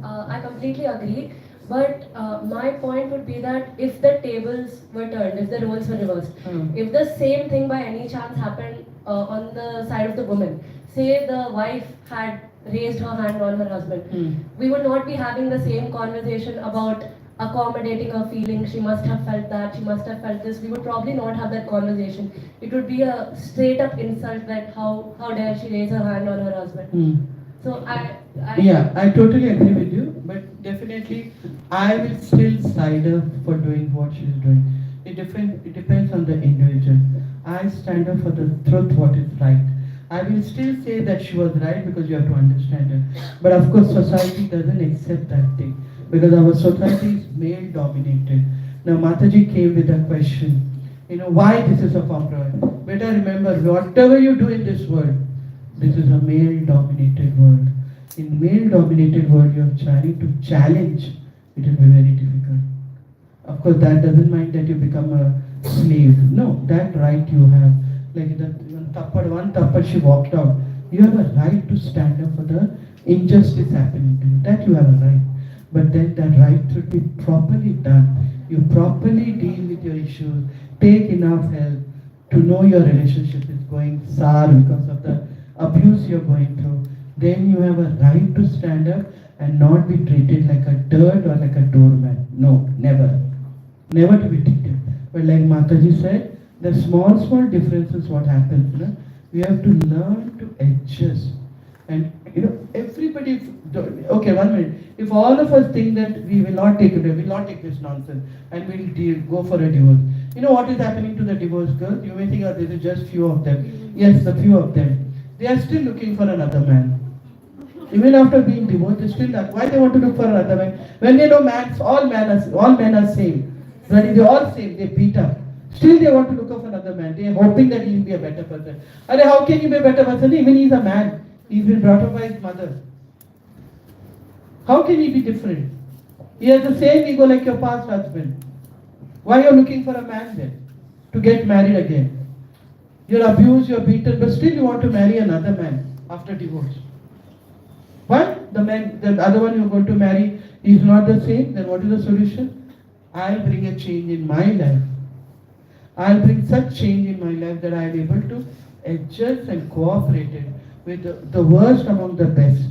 I completely agree. But my point would be that if the tables were turned, if the roles were reversed, if the same thing by any chance happened on the side of the woman, say the wife had raised her hand on her husband, we would not be having the same conversation about accommodating her feelings. She must have felt that, she must have felt this. We would probably not have that conversation. It would be a straight up insult that how dare she raise her hand on her husband. So I totally agree with you, but definitely I will still side her for doing what she's doing. It depends on the individual. I stand up for the truth, what is right. I will still say that she was right because you have to understand her. But of course society doesn't accept that thing because our society is male dominated. Now Mataji came with a question, why this is a compromise. Better remember, whatever you do in this world, this is a male-dominated world. In male-dominated world, you are trying to challenge. It will be very difficult. Of course, that doesn't mean that you become a slave. No, that right you have. Like one tappad she walked out. You have a right to stand up for the injustice happening to you. That you have a right. But then that right should be properly done. You properly deal with your issues. Take enough help to know your relationship is going sour because of the abuse you're going through, then you have a right to stand up and not be treated like a dirt or like a doormat. No, never. Never to be treated. But like Mataji said, the small differences what happens. We have to learn to adjust. And everybody, okay, 1 minute. If all of us think that we will not take it, we will not take this nonsense and we'll go for a divorce. You know what is happening to the divorced girls? You may think, oh, this is just few of them. Yes, the few of them. They are still looking for another man. Even after being divorced, they still not. Why they want to look for another man? When they know all men are same. When they all same, they beat up. Still they want to look for another man. They are hoping that he will be a better person. And how can he be a better person? Even he is a man. He's been brought up by his mother. How can he be different? He has the same ego like your past husband. Why are you looking for a man then? To get married again. You're abused, you're beaten, but still you want to marry another man after divorce. Why? The other one you're going to marry is not the same, then what is the solution? I'll bring a change in my life. I'll bring such change in my life that I'm able to adjust and cooperate it with the worst among the best.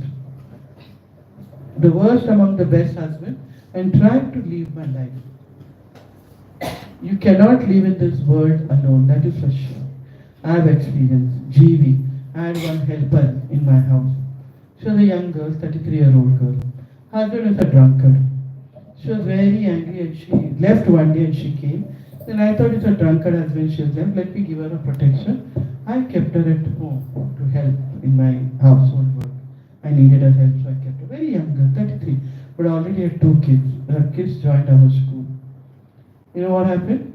The worst among the best husband and try to live my life. You cannot live in this world alone, that is for sure. I have experience. GV. I had one helper in my house. She was a young girl, 33-year-old girl. Husband was a drunkard. She was very angry and she left one day and she came. Then I thought it's a drunkard husband she has left. Let me give her a protection. I kept her at home to help in my household work. I needed her help, so I kept her. Very young girl, 33, but already had 2 kids. Her kids joined our school. You know what happened?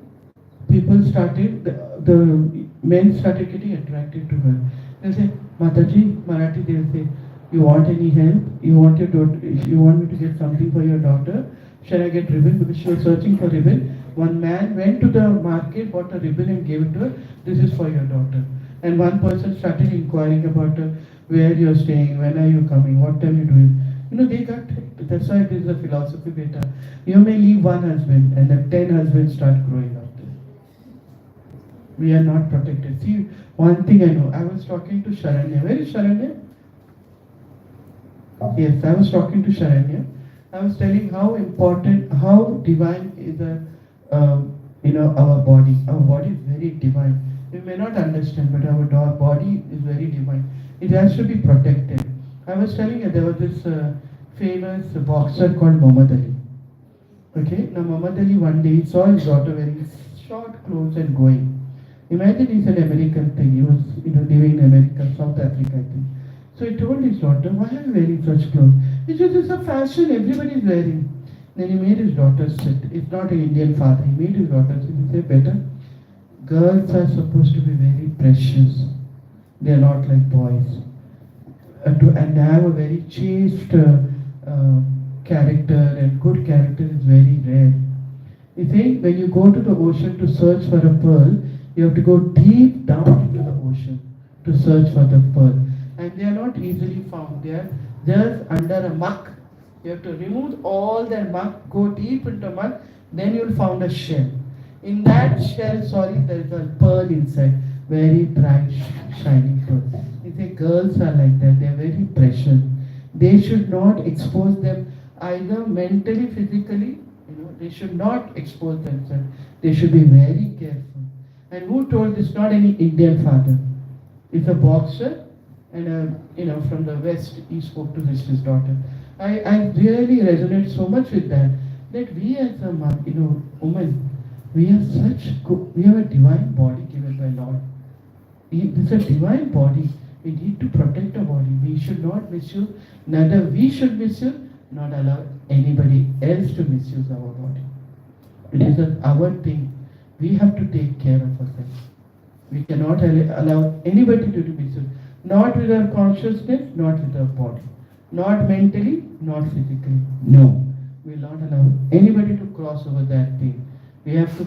People started, the men started getting attracted to her. They'll say, Mataji, Marathi, they'll say, you want any help? You want your daughter, if you want me to get something for your daughter? Shall I get ribbon? Because she was searching for ribbon. One man went to the market, bought a ribbon and gave it to her. This is for your daughter. And one person started inquiring about her, where you're staying, when are you coming, what time you doing. You know, they got, that's why it is a philosophy beta. You may leave one husband and then 10 husbands start growing up there. We are not protected. See, one thing I know, I was talking to Sharanya. Where is Sharanya? Yes, I was talking to Sharanya. I was telling how important, how divine is our body. Our body is very divine. We may not understand, but our body is very divine. It has to be protected. I was telling you, there was this famous boxer called Muhammad Ali. Okay, now Muhammad Ali one day saw his daughter wearing short clothes and going. Imagine he's an American thing. He was, living in America, South Africa, I think. So he told his daughter, why are you wearing such clothes? He said, it's a fashion, everybody is wearing. Then he made his daughter sit. It's not an Indian father. He made his daughter sit. He said, better, girls are supposed to be very precious. They are not like boys. And they have a very chaste character, and good character is very rare. You think when you go to the ocean to search for a pearl, you have to go deep down into the ocean to search for the pearl. And they are not easily found. They are just under a muck. You have to remove all that muck, go deep into muck, then you will find a shell. In that shell, there is a pearl inside, very bright, shining pearl. You say girls are like that, they are very precious. They should not expose them either mentally, physically, they should not expose themselves. They should be very careful. And who told this? Not any Indian father. It's a boxer, and from the West, he spoke to his daughter. I really resonate so much with that we as a woman, we have a divine body given by Lord. It's a divine body. We need to protect our body. We should not misuse, neither we should misuse, not allow anybody else to misuse our body. It is our thing. We have to take care of ourselves. We cannot allow anybody to do misuse. Not with our consciousness, not with our body. Not mentally, not physically. No. We will not allow anybody to cross over that thing. We have to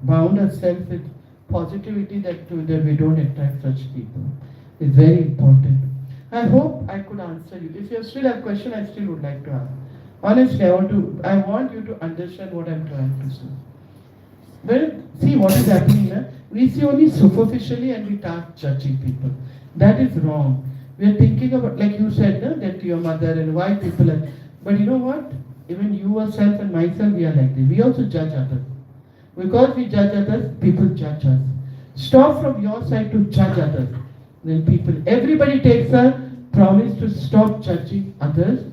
bound ourselves with positivity that we don't attract such people. It's very important. I hope I could answer you. If you still have question, I still would like to ask. Honestly, I want you to understand what I'm trying to say. Well, see what is happening here. We see only superficially and we start judging people. That is wrong. We are thinking about, like you said, that your mother and why people are. But you know what? Even you yourself and myself, we are like this. We also judge others. Because we judge others, people judge us. Stop from your side to judge others. Then everybody takes a promise to stop judging others.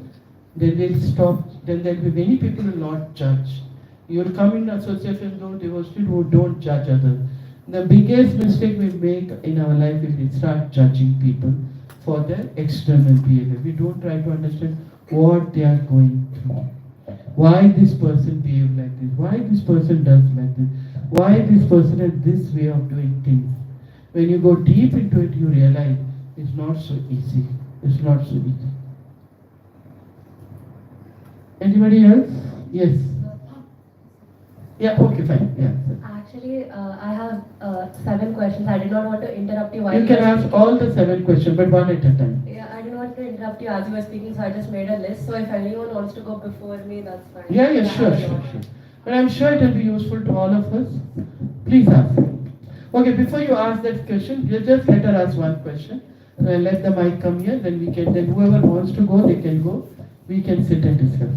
Then they'll stop. Then there'll be many people who will not judge. You will come in association though devotees who don't judge others. The biggest mistake we make in our life is we start judging people for their external behavior. We don't try to understand what they are going through. Why this person behaves like this? Why this person does like this? Why this person has this way of doing things? When you go deep into it, you realize it's not so easy. It's not so easy. Anybody else? Yes. Yeah, okay, fine. Yeah. Actually, I have 7 questions. I did not want to interrupt you while you can ask all the 7 questions, but one at a time. Yeah, I didn't want to interrupt you as you were speaking, so I just made a list. So if anyone wants to go before me, that's fine. Yeah, sure. But I'm sure it will be useful to all of us. Please ask. Okay, before you ask that question, you just let her ask one question. Let the mic come here, then we can, then whoever wants to go, they can go. We can sit and discuss.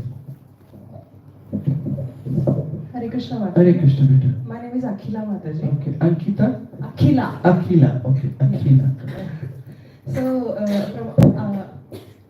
Hare Krishna Mataji. Hare Krishna, beta. My name is Akhila Mataji. Okay, Ankita? Akhila. Akhila, okay, Akhila. So,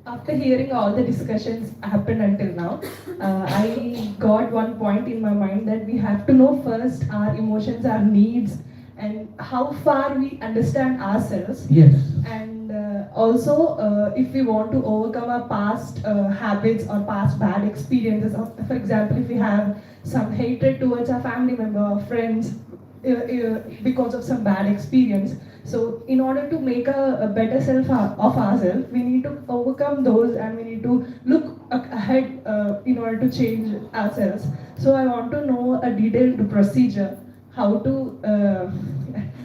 after hearing all the discussions happened until now, I got one point in my mind that we have to know first our emotions, our needs, and how far we understand ourselves. Yes. And also, if we want to overcome our past habits or past bad experiences, for example, if we have some hatred towards our family member or friends because of some bad experience. So in order to make a better self of ourselves, we need to overcome those and we need to look ahead in order to change ourselves. So I want to know a detailed procedure, how to,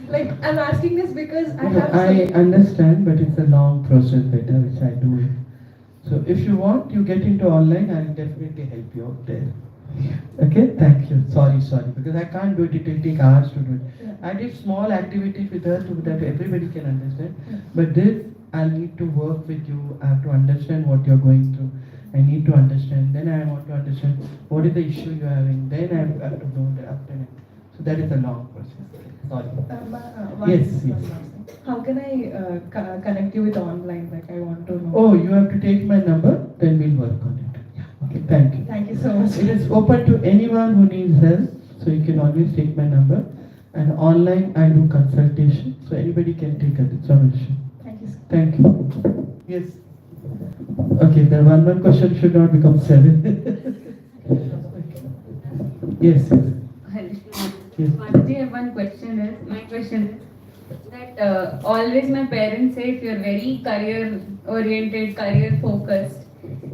like I'm asking this because I understand, but it's a long process better, which I do it. So if you want, you get into online, I'll definitely help you out there. Okay, thank you. Sorry, because I can't do it. It will take hours to do it. Yeah. I did small activities with her so that everybody can understand. But this, I'll need to work with you. I have to understand what you're going through. I need to understand. Then I want to understand what is the issue you're having. Then I have to know the after it. So that is a long process. Sorry. Yes. How can I connect you with online? Like I want to know. Oh, you have to take my number. Then we'll work on it. Okay, thank you. Thank you so much. It is open to anyone who needs help, so you can always take my number. And online, I do consultation, so anybody can take it. It's no issue. Thank you. Thank you. Yes. Okay, the one question should not become 7. Yes. Yes. Mataji, I have one question. My question is that always my parents say if you're very career oriented, career focused,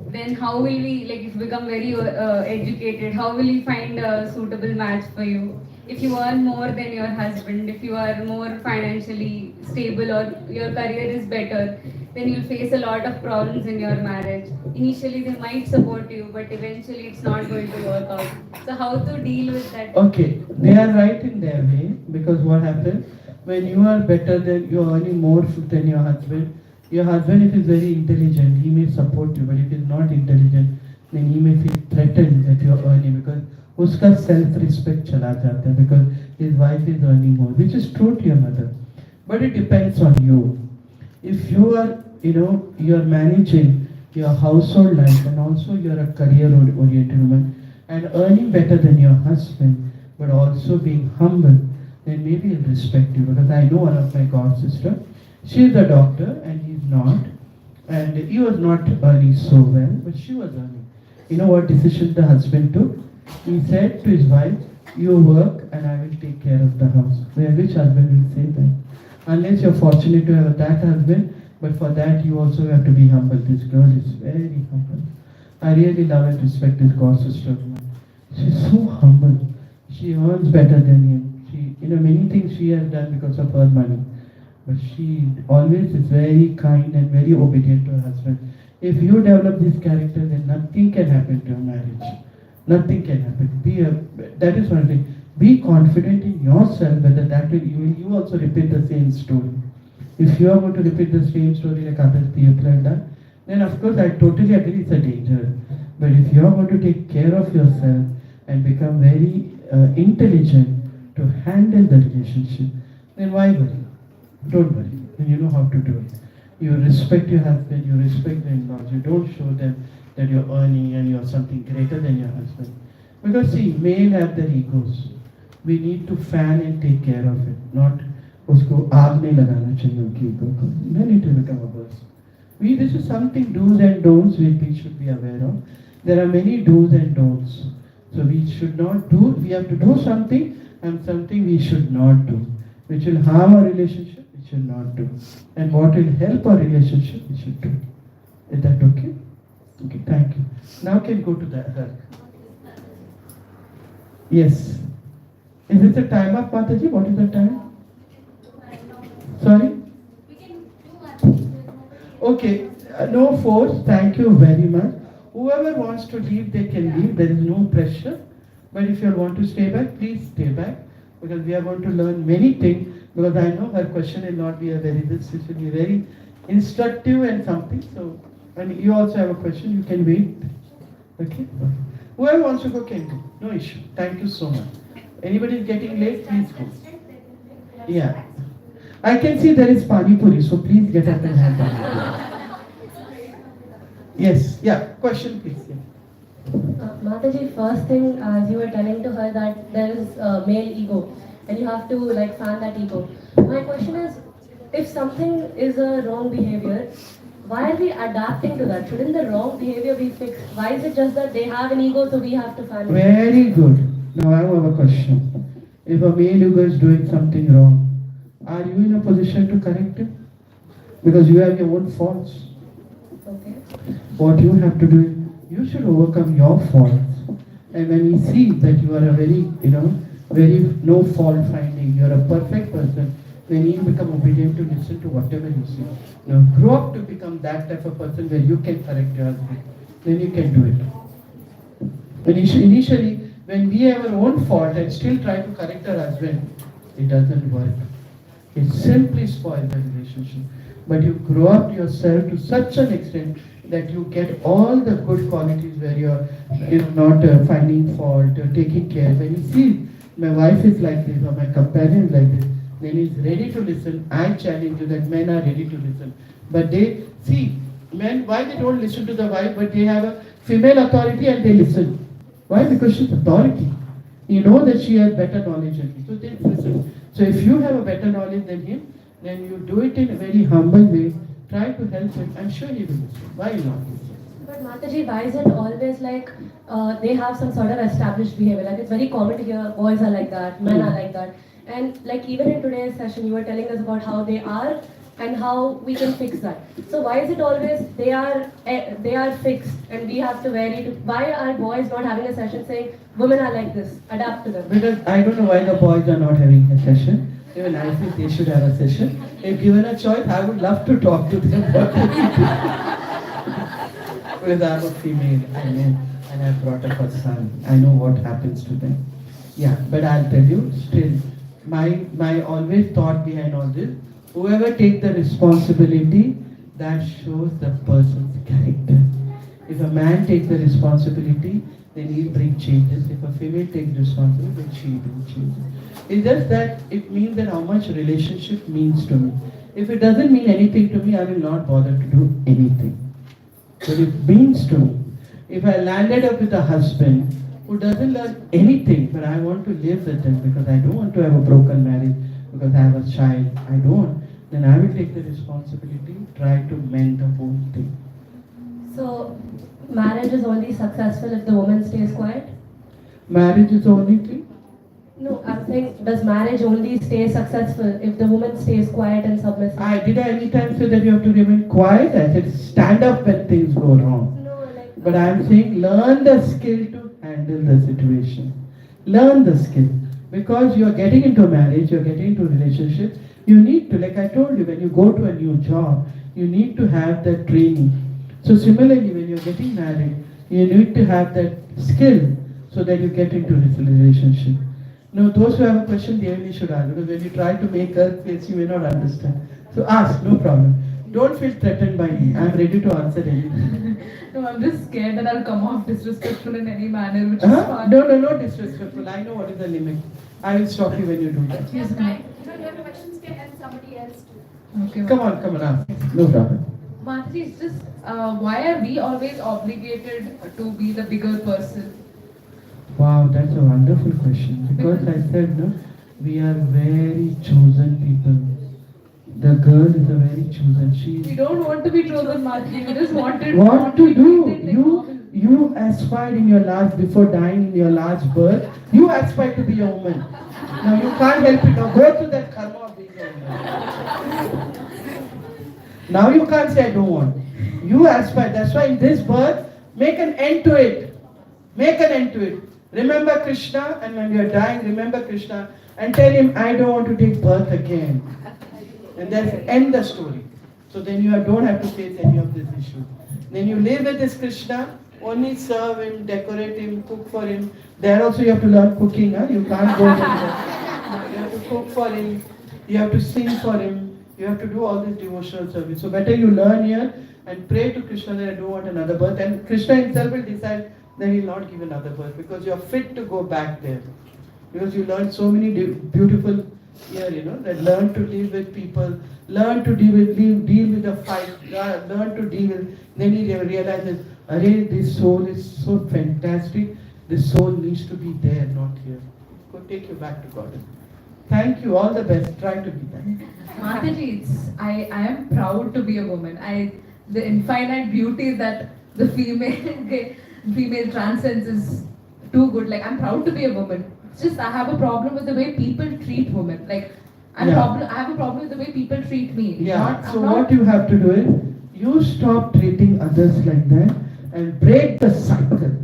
then how will we, like if you become very educated, how will you find a suitable match for you? If you earn more than your husband, if you are more financially stable or your career is better, then you'll face a lot of problems in your marriage. Initially they might support you, but eventually it's not going to work out. So how to deal with that? Okay, they are right in their way, because what happens, when you are better than, you are earning more than your husband, if he's very intelligent, he may support you, but if he's not intelligent, then he may feel threatened that you're earning, because uska self-respect chala jata hai, because his wife is earning more, which is true to your mother. But it depends on you. If you are, you're managing your household life and also you're a career-oriented woman and earning better than your husband, but also being humble, then maybe he'll respect you. Because I know one of my god sister, she is a doctor and he's not, and he was not earning so well, but she was earning. You know what decision the husband took? He said to his wife, you work and I will take care of the house. Which husband will say that? Unless you're fortunate to have that husband, but for that you also have to be humble. This girl is very humble. I really love and respect this god sister. She's so humble. She earns better than him. Many things she has done because of her money. But she always is very kind and very obedient to her husband. If you develop this character, then nothing can happen to your marriage. Nothing can happen. That is one thing. Be confident in yourself whether that will you also repeat the same story. If you are going to repeat the same story like others have done, then of course I totally agree it's a danger. But if you are going to take care of yourself and become very intelligent to handle the relationship, then why worry? Don't worry. Then you know how to do it. You respect your husband, you respect the in-laws, you don't show them that you're earning and you're something greater than your husband. Because see, men have their egos. We need to fan and take care of it, not usko aag nahi lagana chahiye unki ego ko. Then it will become a worse. This is something do's and don'ts which we should be aware of. There are many do's and don'ts. So we should not do, we have to do something and something we should not do. Which will harm our relationship, we should not do. And what will help our relationship, we should do. Is that okay? Okay, thank you. Now can go to the other. Yes. Is it the time up, Mataji? What is the time? Sorry? Okay, no force. Thank you very much. Whoever wants to leave, they can leave. There is no pressure. But if you want to stay back, please stay back. Because we are going to learn many things Because I know her question will not be a very this, it will be very instructive and something. So, and you also have a question, you can wait. Okay? Whoever wants to go can go. No issue. Thank you so much. Anybody is getting late, please go. Yeah. I can see there is Pani Puri, so please get up and have Pani Puri. Yes, yeah. Question, please. Yeah. Mataji, first thing, as you were telling to her that there is male ego and you have to like fan that ego. My question is, if something is a wrong behavior, why are we adapting to that? Shouldn't the wrong behavior be fixed? Why is it just that they have an ego, so we have to fan it? Very good. Now I have a question. If a male ego is doing something wrong, are you in a position to correct it? Because you have your own faults. Okay. What you have to do is, you should overcome your faults. And when you see that you are a very, very no fault finding, you are a perfect person, then you become obedient to listen to whatever you say. Now grow up to become that type of person where you can correct your husband. Then you can do it. Initially, when we have our own fault and still try to correct our husband, it doesn't work. It simply spoils the relationship. But you grow up yourself to such an extent that you get all the good qualities where you're not finding fault, taking care. When you see my wife is like this or my companion is like this, then he's ready to listen. I challenge you that men are ready to listen. But they see, men, why they don't listen to the wife, but they have a female authority and they listen. Why? Because she's authority. You know that she has better knowledge than you. So they listen. So if you have a better knowledge than him, then you do it in a very humble way. Try to help him. I'm sure he will listen. Why not? But Mataji, why is it always like they have some sort of established behavior? Like it's very common to hear boys are like that, men are like that. And like even in today's session, you were telling us about how they are and how we can fix that. So why is it always they are fixed and we have to vary? Why are boys not having a session saying women are like this, adapt to them? Because I don't know why the boys are not having a session. Even I think they should have a session. If given a choice, I would love to talk to them. Because I'm a female and I brought up a son. I know what happens to them. Yeah, but I'll tell you, still, my always thought behind all this, whoever takes the responsibility, that shows the person's character. If a man takes the responsibility, then he'll bring changes. If a female takes responsibility, then she'll bring changes. It's just that it means that how much relationship means to me. If it doesn't mean anything to me, I will not bother to do anything. But it means to me. If I landed up with a husband who doesn't learn anything, but I want to live with him because I don't want to have a broken marriage, because I have a child, I don't, then I will take the responsibility, try to mend the whole thing. So marriage is only successful if the woman stays quiet? Marriage is the only thing? No, I'm saying, does marriage only stay successful if the woman stays quiet and submissive? Did I any time say that you have to remain quiet? I said stand up when things go wrong. No, like... But I'm saying learn the skill to handle the situation. Learn the skill. Because you're getting into marriage, you're getting into a relationship, you need to, like I told you, when you go to a new job, you need to have that training. So similarly, when you're getting married, you need to have that skill so that you get into this relationship. No, those who have a question, they really should ask, because when you try to make a face, you may not understand. So ask, no problem. Don't feel threatened by me. I'm ready to answer anything. No, I'm just scared that I'll come off disrespectful in any manner, which is fine. No disrespectful. I know what is the limit. I will stop you when you do that. Yes, ma'am. Your questions can help somebody else too. Okay, Come on, ask. No problem. Mataji, it's just why are we always obligated to be the bigger person? Wow, that's a wonderful question. Because I said, no, we are very chosen people. The girl is a very chosen. We don't want to be chosen, Mataji. We just wanted. What to do? You aspired in your last, before dying in your last birth, you aspired to be a woman. Now you can't help it. Now go through that karma of being a woman. Now you can't say I don't want. You aspire. That's why in this birth, make an end to it. Make an end to it. Remember Krishna, and when you are dying, remember Krishna and tell him, I don't want to take birth again. And then end the story. So then you don't have to face any of this issue. Then you live with this Krishna, only serve him, decorate him, cook for him. There also you have to learn cooking. Huh? You can't go there. You have to cook for him. You have to sing for him. You have to do all this devotional service. So better you learn here and pray to Krishna that I don't want another birth. And Krishna himself will decide that he will not give another birth because you are fit to go back there. Because you learn so many beautiful here, that learn to live with people, learn to deal with the fight, learn to deal with. Then he realizes, array, this soul is so fantastic. This soul needs to be there, not here. Go take you back to God. Thank you. All the best. Try to be that. Mataji, I am proud to be a woman. The infinite beauty that the female transcends is too good. Like, I'm proud to be a woman. It's just I have a problem with the way people treat women. Like, I have a problem with the way people treat me. Yeah. What you have to do is, you stop treating others like that and break the cycle.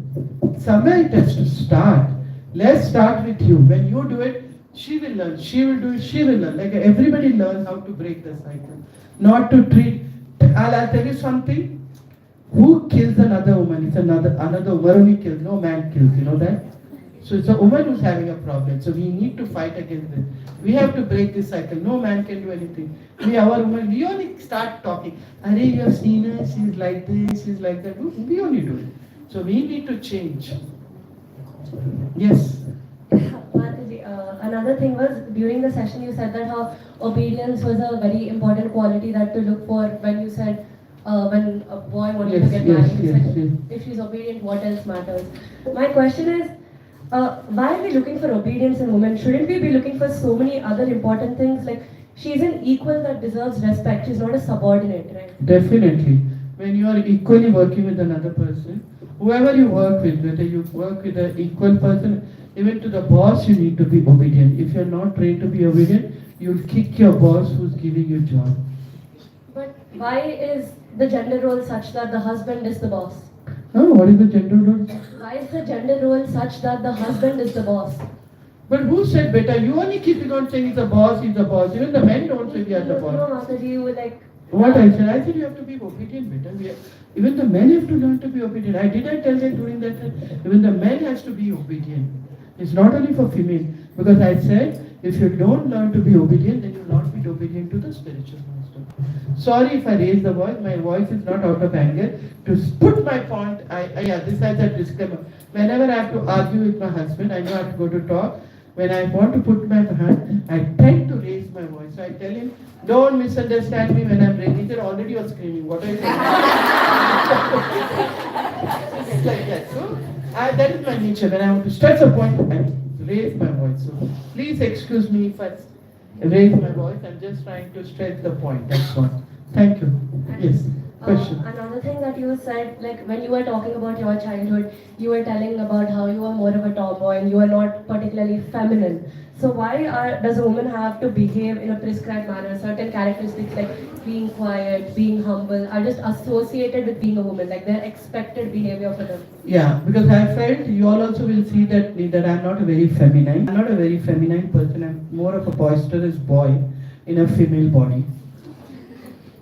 Somewhere it has to start. Let's start with you. When you do it, she will learn. She will do it. She will learn. Like everybody learns how to break the cycle. Not to treat. I'll tell you something. Who kills another woman? It's another woman only kills. No man kills. You know that? So it's a woman who's having a problem. So we need to fight against it. We have to break this cycle. No man can do anything. Our woman, we only start talking. Arey, you have seen her, she's like this, she's like that. We only do it. So we need to change. Yes. Another thing was, during the session you said that how obedience was a very important quality that to look for when you said when a boy wanted to get married. You said, if she's obedient, what else matters? My question is, why are we looking for obedience in women? Shouldn't we be looking for so many other important things? Like, she's an equal that deserves respect. She's not a subordinate, right? Definitely. When you are equally working with another person, whoever you work with, whether you work with an equal person, even to the boss, you need to be obedient. If you're not trained to be obedient, you'll kick your boss who's giving you job. But why is the gender role such that the husband is the boss? Oh, what is the gender role? Why is the gender role such that the husband is the boss? But who said better? You only keep on saying he's a boss, he's a boss. Even the men don't say we are the boss. No, Mataji, you were like... What I said you have to be obedient better. Even the men have to learn to be obedient. I tell them during that time, even the men has to be obedient. It's not only for female. Because I said, if you don't learn to be obedient, then you will not be obedient to the spiritual master. Sorry if I raise the voice. My voice is not out of anger. To put my point, this has a disclaimer. Whenever I have to argue with my husband, I know I have to go to talk. When I want to put my hand, I tend to raise my voice. So I tell him, don't misunderstand me when I'm raising. He said, already you're screaming. What are you saying? It's like that. So that is my nature. When I want to stress a point, I raise my voice. So please excuse me if I raise my voice. I'm just trying to stress the point. That's all. Thank you. Yes. Question. Another thing that you said, like when you were talking about your childhood, you were telling about how you were more of a tomboy and you were not particularly feminine. So why does a woman have to behave in a prescribed manner? Certain characteristics like being quiet, being humble are just associated with being a woman, like their expected behavior for them. Yeah, because I felt you all also will see that I'm not a very feminine. I'm not a very feminine person. I'm more of a boisterous boy in a female body.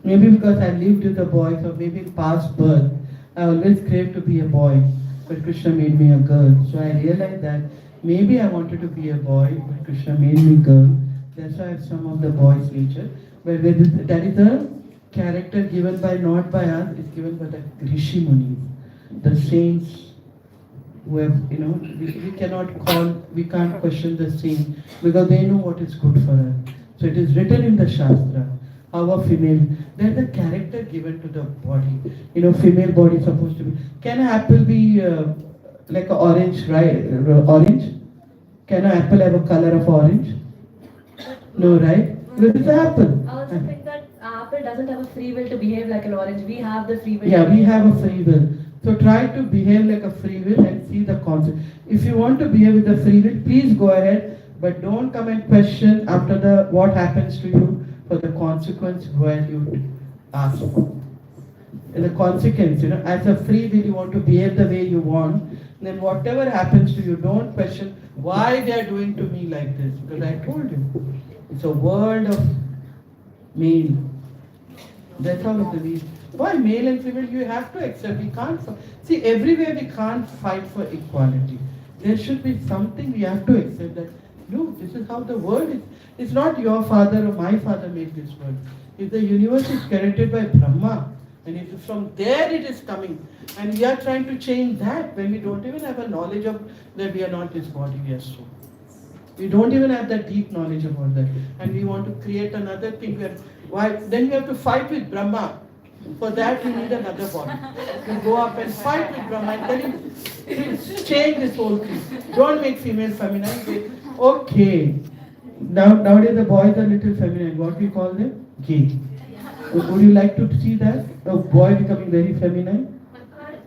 Maybe because I lived with a boy, or maybe in past birth, I always craved to be a boy, but Krishna made me a girl. So I realized that maybe I wanted to be a boy, but Krishna made me girl. That's why I have some of the boy's nature. But that is a character given by not by us, it's given by the Rishi Munis, the saints who have, we can't question the saint because they know what is good for us. So it is written in the Shastra. Our female, there's a character given to the body. Female body is supposed to be. Can an apple be like an orange, right? Orange? Can an apple have a color of orange? No, right? Because it's an apple. I also think that apple doesn't have a free will to behave like an orange. We have the free will. Yeah, we have a free will. So try to behave like a free will and see the concept. If you want to behave with a free will, please go ahead, but don't come and question after what happens to you. For the consequence where you ask for. And the consequence, as a free will, you want to behave the way you want, then whatever happens to you, don't question why they are doing to me like this. Because I told you, it's a world of male. That's how it is. Why male and female? You have to accept. We can't. See, everywhere we can't fight for equality. There should be something we have to accept that No, this is how the world is. It's not your father or my father made this world. If the universe is created by Brahma, and if from there it is coming, and we are trying to change that when we don't even have a knowledge of that we are not this body, we are soul. We don't even have that deep knowledge about that. And we want to create another thing where, why? Then you have to fight with Brahma. For that you need another body. You go up and fight with Brahma and tell him, please change this whole thing. Don't make female feminine. Say, okay. Nowadays the boys are little feminine. What we call them? Gay. Would you like to see that? A boy becoming very feminine?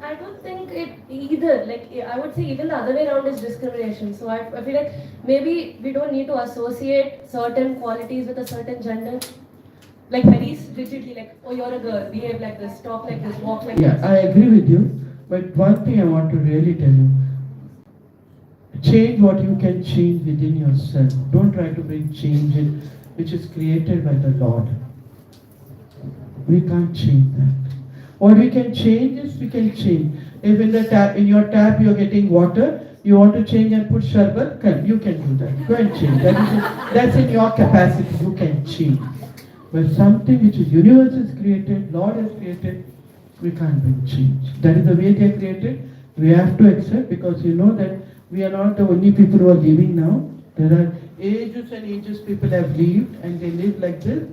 I don't think it either. Like, I would say even the other way around is discrimination. So I feel like maybe we don't need to associate certain qualities with a certain gender. Like very rigidly, like, oh, you're a girl, behave like this, talk like this, walk like Yeah, this. I agree with you. But one thing I want to really tell you, change what you can change within yourself. Don't try to bring change in which is created by the Lord. We can't change that. What we can change is we can change. If in your tap you're getting water, you want to change and put sharbat, you can do that. Go and change. That's in your capacity. You can change. But something which is universe is created, Lord has created, we can't bring change. That is the way they are created. We have to accept because you know that we are not the only people who are living now. There are ages and ages people have lived and they live like this.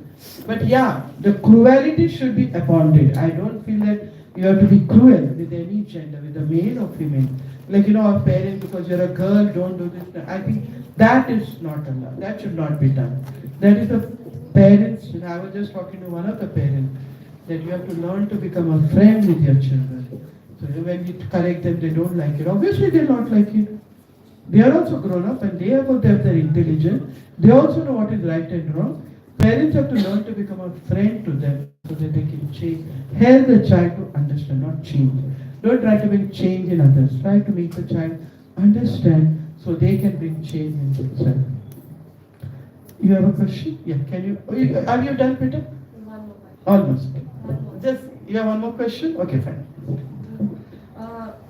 But yeah, the cruelty should be abounded. I don't feel that you have to be cruel with any gender, with a male or female. Like, our parents, because you're a girl, don't do this. I think that is not allowed. That should not be done. That is the parents. I was just talking to one of the parents that you have to learn to become a friend with your children. So when you correct them, they don't like it. Obviously, they don't like it. They are also grown up and they have their intelligence. They also know what is right and wrong. Parents have to learn to become a friend to them so that they can change. Help the child to understand, not change. Don't try to bring change in others. Try to make the child understand so they can bring change in themselves. You have a question? Yeah, can you? Are you done, Peter? One more. Almost. Just, you have one more question? Okay, fine.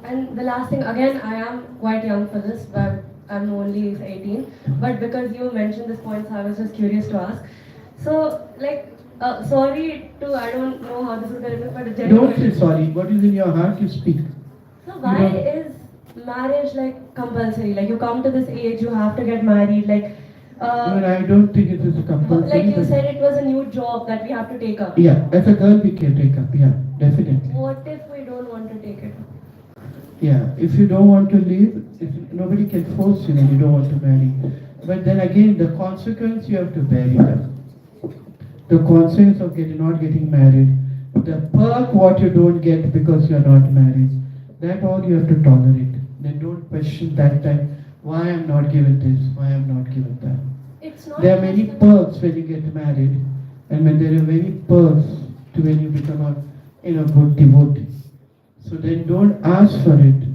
And the last thing, again, I am quite young for this, but I'm only 18. But because you mentioned this point, so I was just curious to ask. So, like, sorry to, I don't know how this is going to be, but Don't say sorry. What is in your heart, you speak. So why is marriage like compulsory? Like, you come to this age, you have to get married. Like, I don't think it is compulsory. like you said, it was a new job that we have to take up. Yeah, as a girl we can take up. Yeah, definitely. What if we don't want to take it up? Yeah, if you don't want to leave, nobody can force you when you don't want to marry. But then again, the consequence you have to bear it. The consequence of not getting married, the perk what you don't get because you are not married, that all you have to tolerate. Then don't question that time, why I am not given this, why I am not given that. It's not there are many perks when you get married, and when there are many perks to when you become a good devotee. So then don't ask for it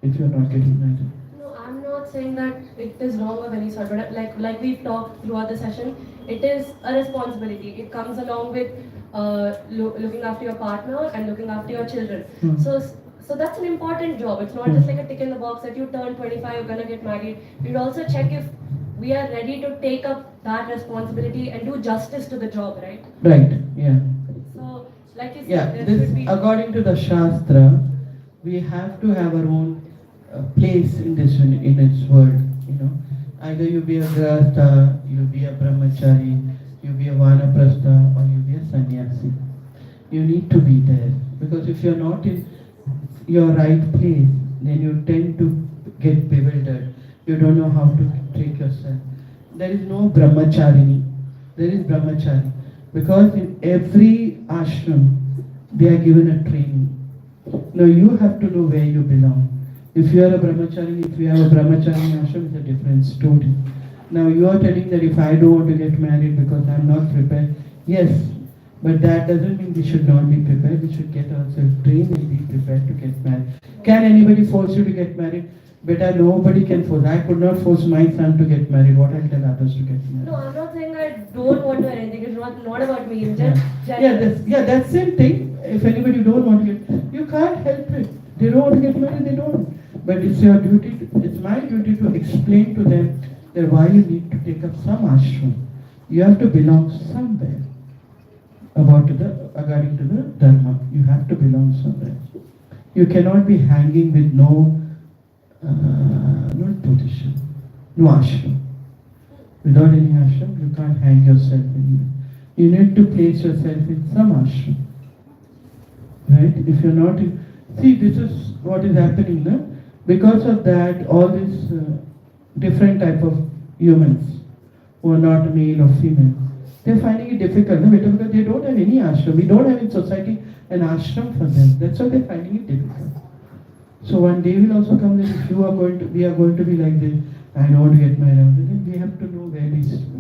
if you're not getting married. No, I'm not saying that it is wrong of any sort, but like we've talked throughout the session, it is a responsibility. It comes along with looking after your partner and looking after your children. So that's an important job. It's not just like a tick in the box that you turn 25, you're gonna get married. You'd also check if we are ready to take up that responsibility and do justice to the job, right? Right, yeah. So, like you said, Yeah, there should be... according to the Shastra, we have to have our own place in its world. Either you be a grahastha, you be a brahmachari, you be a vanaprastha, or you be a sannyasi. You need to be there, because if you're not in your right place, then you tend to get bewildered. You don't know how to take yourself. There is no brahmacharini. There is brahmachari. Because in every ashram, they are given a training. Now you have to know where you belong. If you are a brahmachari, if you have a brahmachari ashram, it's a different story. Now you are telling that if I don't want to get married because I am not prepared, yes, but that doesn't mean we should not be prepared. We should get ourselves trained and be prepared to get married. Can anybody force you to get married? Better nobody can force. I could not force my son to get married. What I'll tell others to get married? No, I'm not saying I don't want to do anything. It's not about me. It's just that's same thing. If anybody don't want to get, you can't help it. They don't want to get married, they don't. But it's your duty. It's my duty to explain to them that why you need to take up some ashram. You have to belong somewhere. According to the dharma, you have to belong somewhere. You cannot be hanging with no position, no ashram. Without any ashram, you can't hang yourself anywhere. You need to place yourself in some ashram. Right? If you're not see, this is what is happening now. Because of that, all these different type of humans who are not male or female, they're finding it difficult, no? Because they don't have any ashram. We don't have in society an ashram for them. That's why they're finding it difficult. So one day will also come that if we are going to be like this, I don't want to get married, then we have to know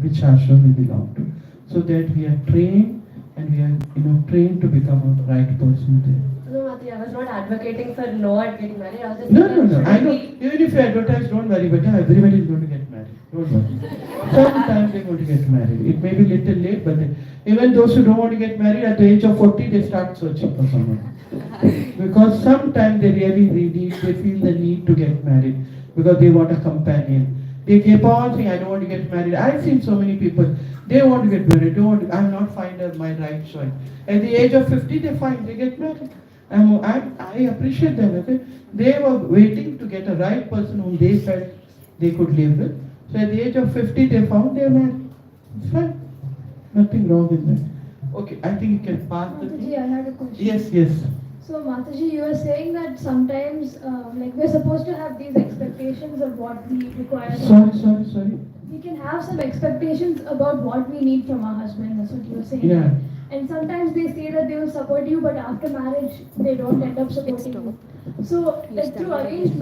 which ashram we belong to, so that we are trained and we are trained to become a right person there. No, Mati, I was not advocating for not getting married. I was just No. I know. Even if you advertise, don't worry, but everybody is going to get married. Don't worry. Sometime they're going to get married. It may be little late, but even those who don't want to get married at the age of 40, they start searching for someone. Because sometimes they feel the need to get married because they want a companion. They keep on saying, I don't want to get married. I've seen so many people, they want to get married, I'm not finding my right choice. At the age of 50, they get married. I appreciate them. Okay? They were waiting to get a right person whom they felt they could live with. So at the age of 50, they found their man. It's fine. Nothing wrong with that. Okay, I think you can pass the thing. Mataji, I had a question. Yes. So Mataji, you were saying that sometimes, we're supposed to have these expectations of what we require. Sorry. We can have some expectations about what we need from our husband. That's what you were saying. Yeah. And sometimes they say that they will support you, but after marriage, they don't end up supporting you. So, like through arranged